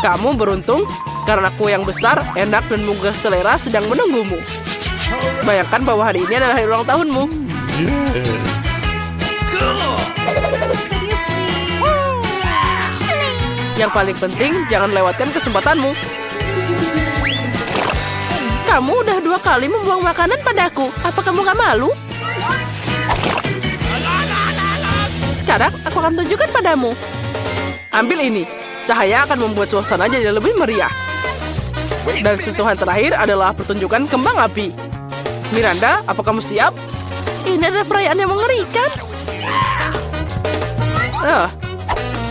Kamu beruntung karena kue yang besar, enak dan menggugah selera sedang menunggumu. Bayangkan bahwa hari ini adalah hari ulang tahunmu. Yang paling penting, jangan lewatkan kesempatanmu. Kamu udah 2 kali membuang makanan padaku. Apa kamu gak malu? Sekarang aku akan tunjukkan padamu. Ambil ini. Cahaya akan membuat suasana jadi lebih meriah. Dan sentuhan terakhir adalah pertunjukan kembang api. Miranda, apa kamu siap? Ini adalah perayaan yang mengerikan.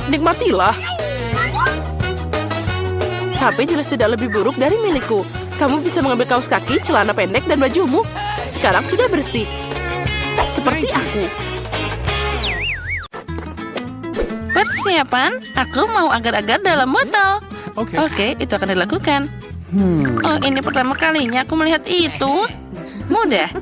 Nikmatilah. Tapi jelas tidak lebih buruk dari milikku. Kamu bisa mengambil kaos kaki, celana pendek, dan bajumu. Sekarang sudah bersih. Seperti aku. Persiapan, aku mau agar-agar dalam botol. Okay. Oke, itu akan dilakukan. Oh, ini pertama kalinya aku melihat itu. Mudah.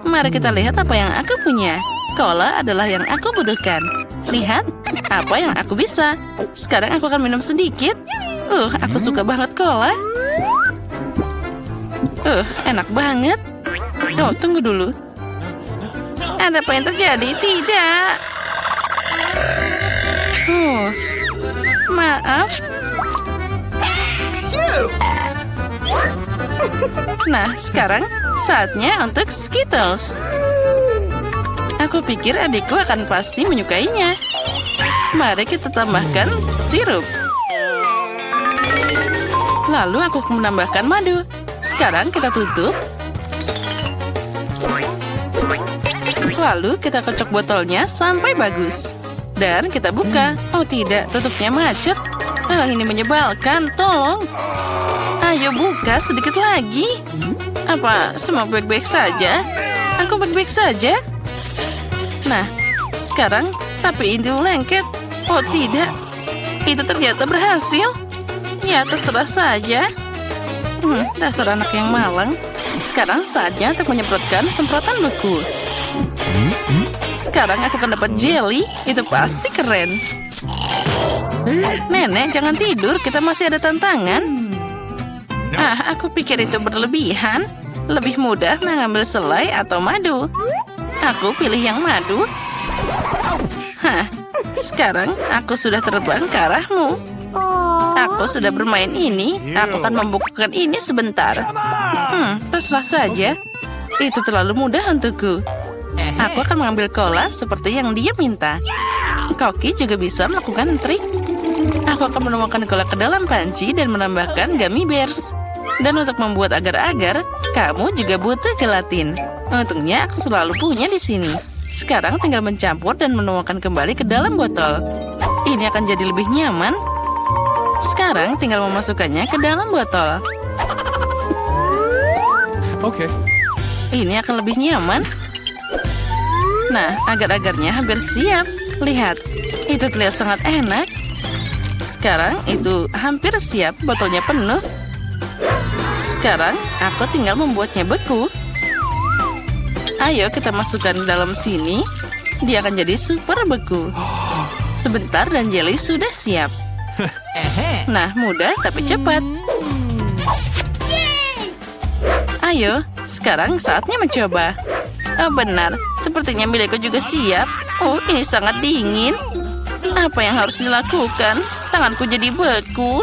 Mari kita lihat apa yang aku punya. Cola adalah yang aku butuhkan. Lihat, apa yang aku bisa. Sekarang aku akan minum sedikit. Aku suka banget cola. Enak banget. Oh, tunggu dulu. Ada apa yang terjadi? Tidak. Maaf. Nah, sekarang saatnya untuk Skittles. Aku pikir adikku akan pasti menyukainya. Mari kita tambahkan sirup. Lalu aku menambahkan madu. Sekarang kita tutup. Lalu kita kocok botolnya sampai bagus. Dan kita buka. Oh tidak, tutupnya macet. Ini menyebalkan, tolong. Ayo buka sedikit lagi. Apa semua baik-baik saja? Aku baik-baik saja. Nah, sekarang tapi itu lengket. Oh tidak, itu ternyata berhasil. Ya terserah saja. Dasar anak yang malang. Sekarang saatnya untuk menyemprotkan semprotan beku. Sekarang aku akan dapat jelly. Itu pasti keren. Nenek, jangan tidur. Kita masih ada tantangan. Aku pikir itu berlebihan. Lebih mudah mengambil selai atau madu. Aku pilih yang madu. Sekarang aku sudah terbang ke arahmu. Aku sudah bermain ini. Aku akan membukukan ini sebentar. Terserah saja. Itu terlalu mudah untukku. Aku akan mengambil cola seperti yang dia minta. Koki juga bisa melakukan trik. Aku akan menuangkan cola ke dalam panci dan menambahkan gummy bears. Dan untuk membuat agar-agar, kamu juga butuh gelatin. Untungnya aku selalu punya di sini. Sekarang tinggal mencampur dan menuangkan kembali ke dalam botol. Ini akan jadi lebih nyaman. Sekarang tinggal memasukkannya ke dalam botol. Okay. Ini akan lebih nyaman. Nah, agar-agarnya hampir siap. Lihat, itu terlihat sangat enak. Sekarang itu hampir siap, botolnya penuh. Sekarang aku tinggal membuatnya beku. Ayo kita masukkan ke dalam sini. Dia akan jadi super beku. Sebentar dan jelly sudah siap. Nah, mudah tapi cepat. Ayo, sekarang saatnya mencoba. Oh benar, sepertinya milikku juga siap. Oh, ini sangat dingin. Apa yang harus dilakukan? Tanganku jadi beku.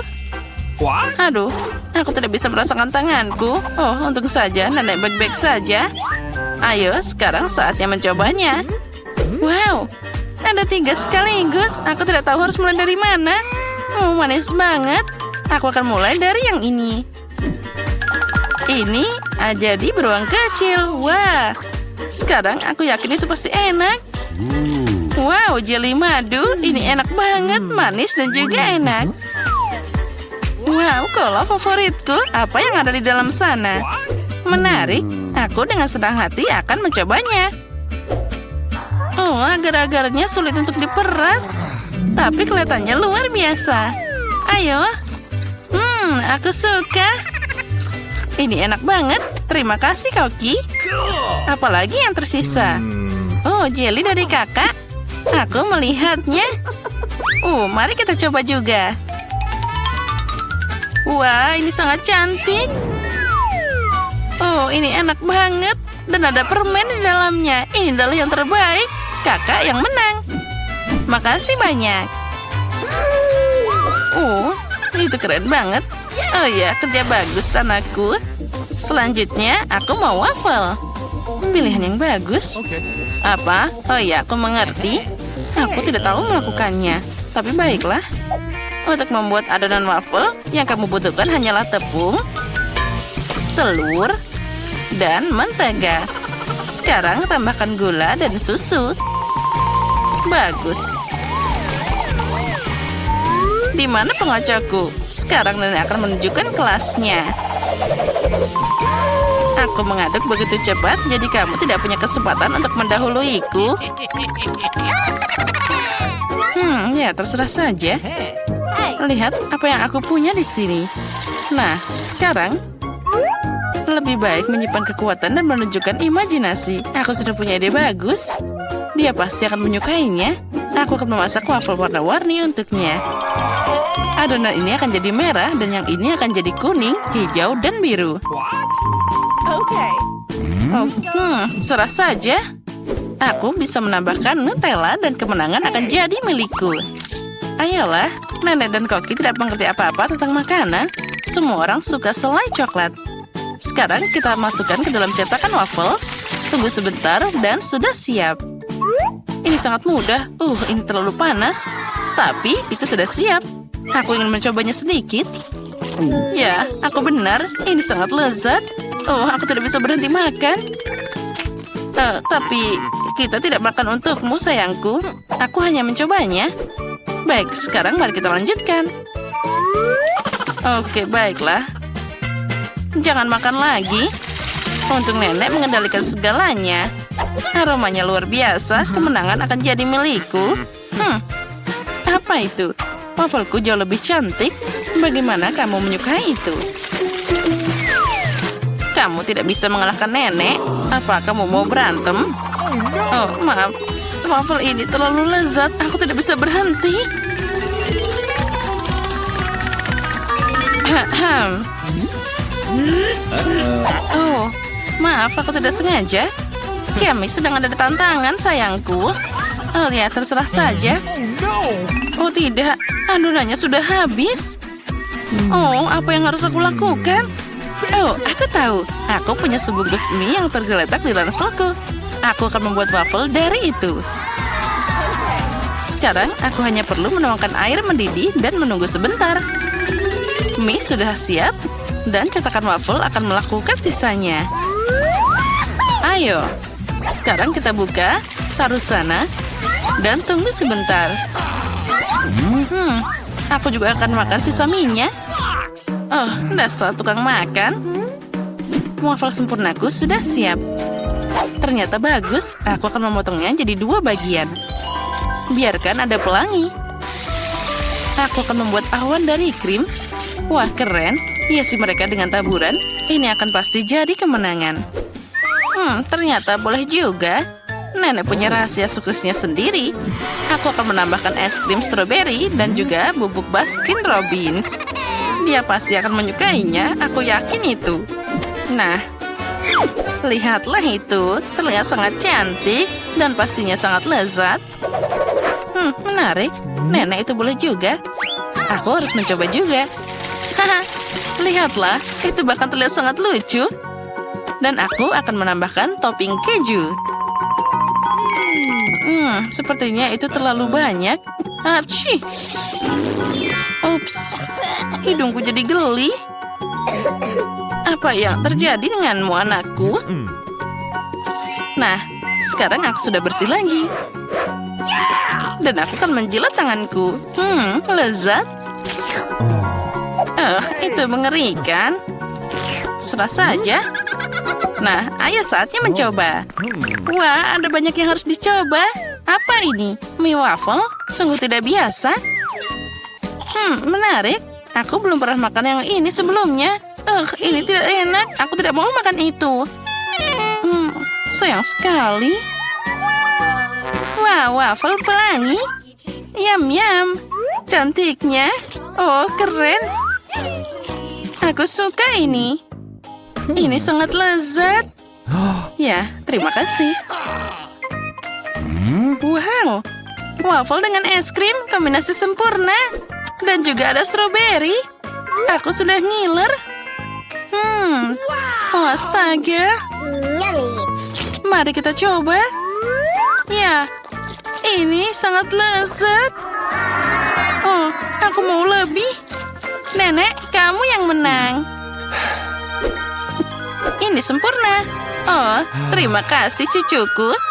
Aduh, aku tidak bisa merasakan tanganku. Oh, untung saja nenek baik-baik saja. Ayo, sekarang saatnya mencobanya. Wow, ada 3 sekaligus. Aku tidak tahu harus mulai dari mana. Manis banget. Aku akan mulai dari yang ini. Ini jadi beruang kecil. Wah, sekarang aku yakin itu pasti enak. Wow, jelly madu. Ini enak banget, manis dan juga enak. Wow, cola favoritku. Apa yang ada di dalam sana? Menarik. Aku dengan senang hati akan mencobanya. Oh, agar-agarnya sulit untuk diperas. Tapi kelihatannya luar biasa. Ayo. Aku suka. Ini enak banget. Terima kasih, Koki. Apalagi yang tersisa? Oh, jelly dari kakak. Aku melihatnya. Mari kita coba juga. Wah, ini sangat cantik. Oh, ini enak banget. Dan ada permen di dalamnya. Ini adalah yang terbaik. Kakak yang menang. Makasih banyak. Itu keren banget. Oh ya, kerja bagus anakku. Selanjutnya, aku mau waffle. Pilihan yang bagus. Apa? Oh ya, aku mengerti. Aku tidak tahu melakukannya. Tapi baiklah. Untuk membuat adonan waffle, yang kamu butuhkan hanyalah tepung, telur, dan mentega. Sekarang tambahkan gula dan susu. Bagus. Di mana pengocokku? Sekarang nenek akan menunjukkan kelasnya. Aku mengaduk begitu cepat, jadi kamu tidak punya kesempatan untuk mendahuluiku. Ya terserah saja. Lihat apa yang aku punya di sini. Nah, sekarang lebih baik menyimpan kekuatan dan menunjukkan imajinasi. Aku sudah punya ide bagus. Dia pasti akan menyukainya. Aku akan memasak waffle warna-warni untuknya. Adonan ini akan jadi merah dan yang ini akan jadi kuning, hijau, dan biru. Okay. Serah saja. Aku bisa menambahkan Nutella dan kemenangan akan jadi milikku. Ayolah, Nenek dan Koki tidak mengerti apa-apa tentang makanan. Semua orang suka selai coklat. Sekarang kita masukkan ke dalam cetakan waffle. Tunggu sebentar dan sudah siap. Ini sangat mudah. Ini terlalu panas. Tapi itu sudah siap. Aku ingin mencobanya sedikit. Ya, aku benar. Ini sangat lezat. Aku tidak bisa berhenti makan. Tapi kita tidak makan untukmu, sayangku. Aku hanya mencobanya. Baik, sekarang mari kita lanjutkan. Oke, baiklah. Jangan makan lagi. Untuk nenek mengendalikan segalanya. Aromanya luar biasa. Kemenangan akan jadi milikku. Apa itu? Waffleku jauh lebih cantik. Bagaimana kamu menyukai itu? Kamu tidak bisa mengalahkan nenek. Apa kamu mau berantem? Oh, maaf. Waffle ini terlalu lezat. Aku tidak bisa berhenti. Oh, maaf. Aku tidak sengaja. Kami sedang ada tantangan, sayangku. Ya, terserah saja. Oh, tidak. Adonannya sudah habis. Oh, apa yang harus aku lakukan? Oh, aku tahu. Aku punya sebungkus mie yang tergeletak di ranselku. Aku akan membuat waffle dari itu. Sekarang, aku hanya perlu menuangkan air mendidih dan menunggu sebentar. Mie sudah siap, dan cetakan waffle akan melakukan sisanya. Ayo, sekarang kita buka, taruh sana, dan tunggu sebentar. Aku juga akan makan sisa mie-nya. Oh, dasar tukang makan. Waffle sempurnaku sudah siap. Ternyata bagus. Aku akan memotongnya jadi 2 bagian. Biarkan ada pelangi. Aku akan membuat awan dari krim. Wah, keren. Hiasi mereka dengan taburan. Ini akan pasti jadi kemenangan. Ternyata boleh juga. Nenek punya rahasia suksesnya sendiri. Aku akan menambahkan es krim stroberi dan juga bubuk Baskin Robbins. Dia pasti akan menyukainya, aku yakin itu. Nah, lihatlah itu. Terlihat sangat cantik dan pastinya sangat lezat. Menarik. Nenek itu boleh juga. Aku harus mencoba juga. Haha, lihatlah. Itu bahkan terlihat sangat lucu. Dan aku akan menambahkan topping keju. Sepertinya itu terlalu banyak. Apci. Ups. Hidungku jadi geli. Apa yang terjadi denganmu, anakku? Nah, sekarang aku sudah bersih lagi. Dan aku akan menjilat tanganku. Lezat. Itu mengerikan. Serah saja. Nah, ayo saatnya mencoba. Wah, ada banyak yang harus dicoba. Apa ini? Mie waffle? Sungguh tidak biasa. Menarik. Aku belum pernah makan yang ini sebelumnya. Ini tidak enak. Aku tidak mau makan itu. Sayang sekali. Wah, waffle pelangi. Yum. Cantiknya. Oh, keren. Aku suka ini. Ini sangat lezat. Ya, terima kasih. Wow, waffle dengan es krim, kombinasi sempurna. Dan juga ada stroberi. Aku sudah ngiler. Oh, astaga. Mari kita coba. Ya, ini sangat lezat. Oh, aku mau lebih. Nenek, kamu yang menang. Ini sempurna. Oh, terima kasih cucuku.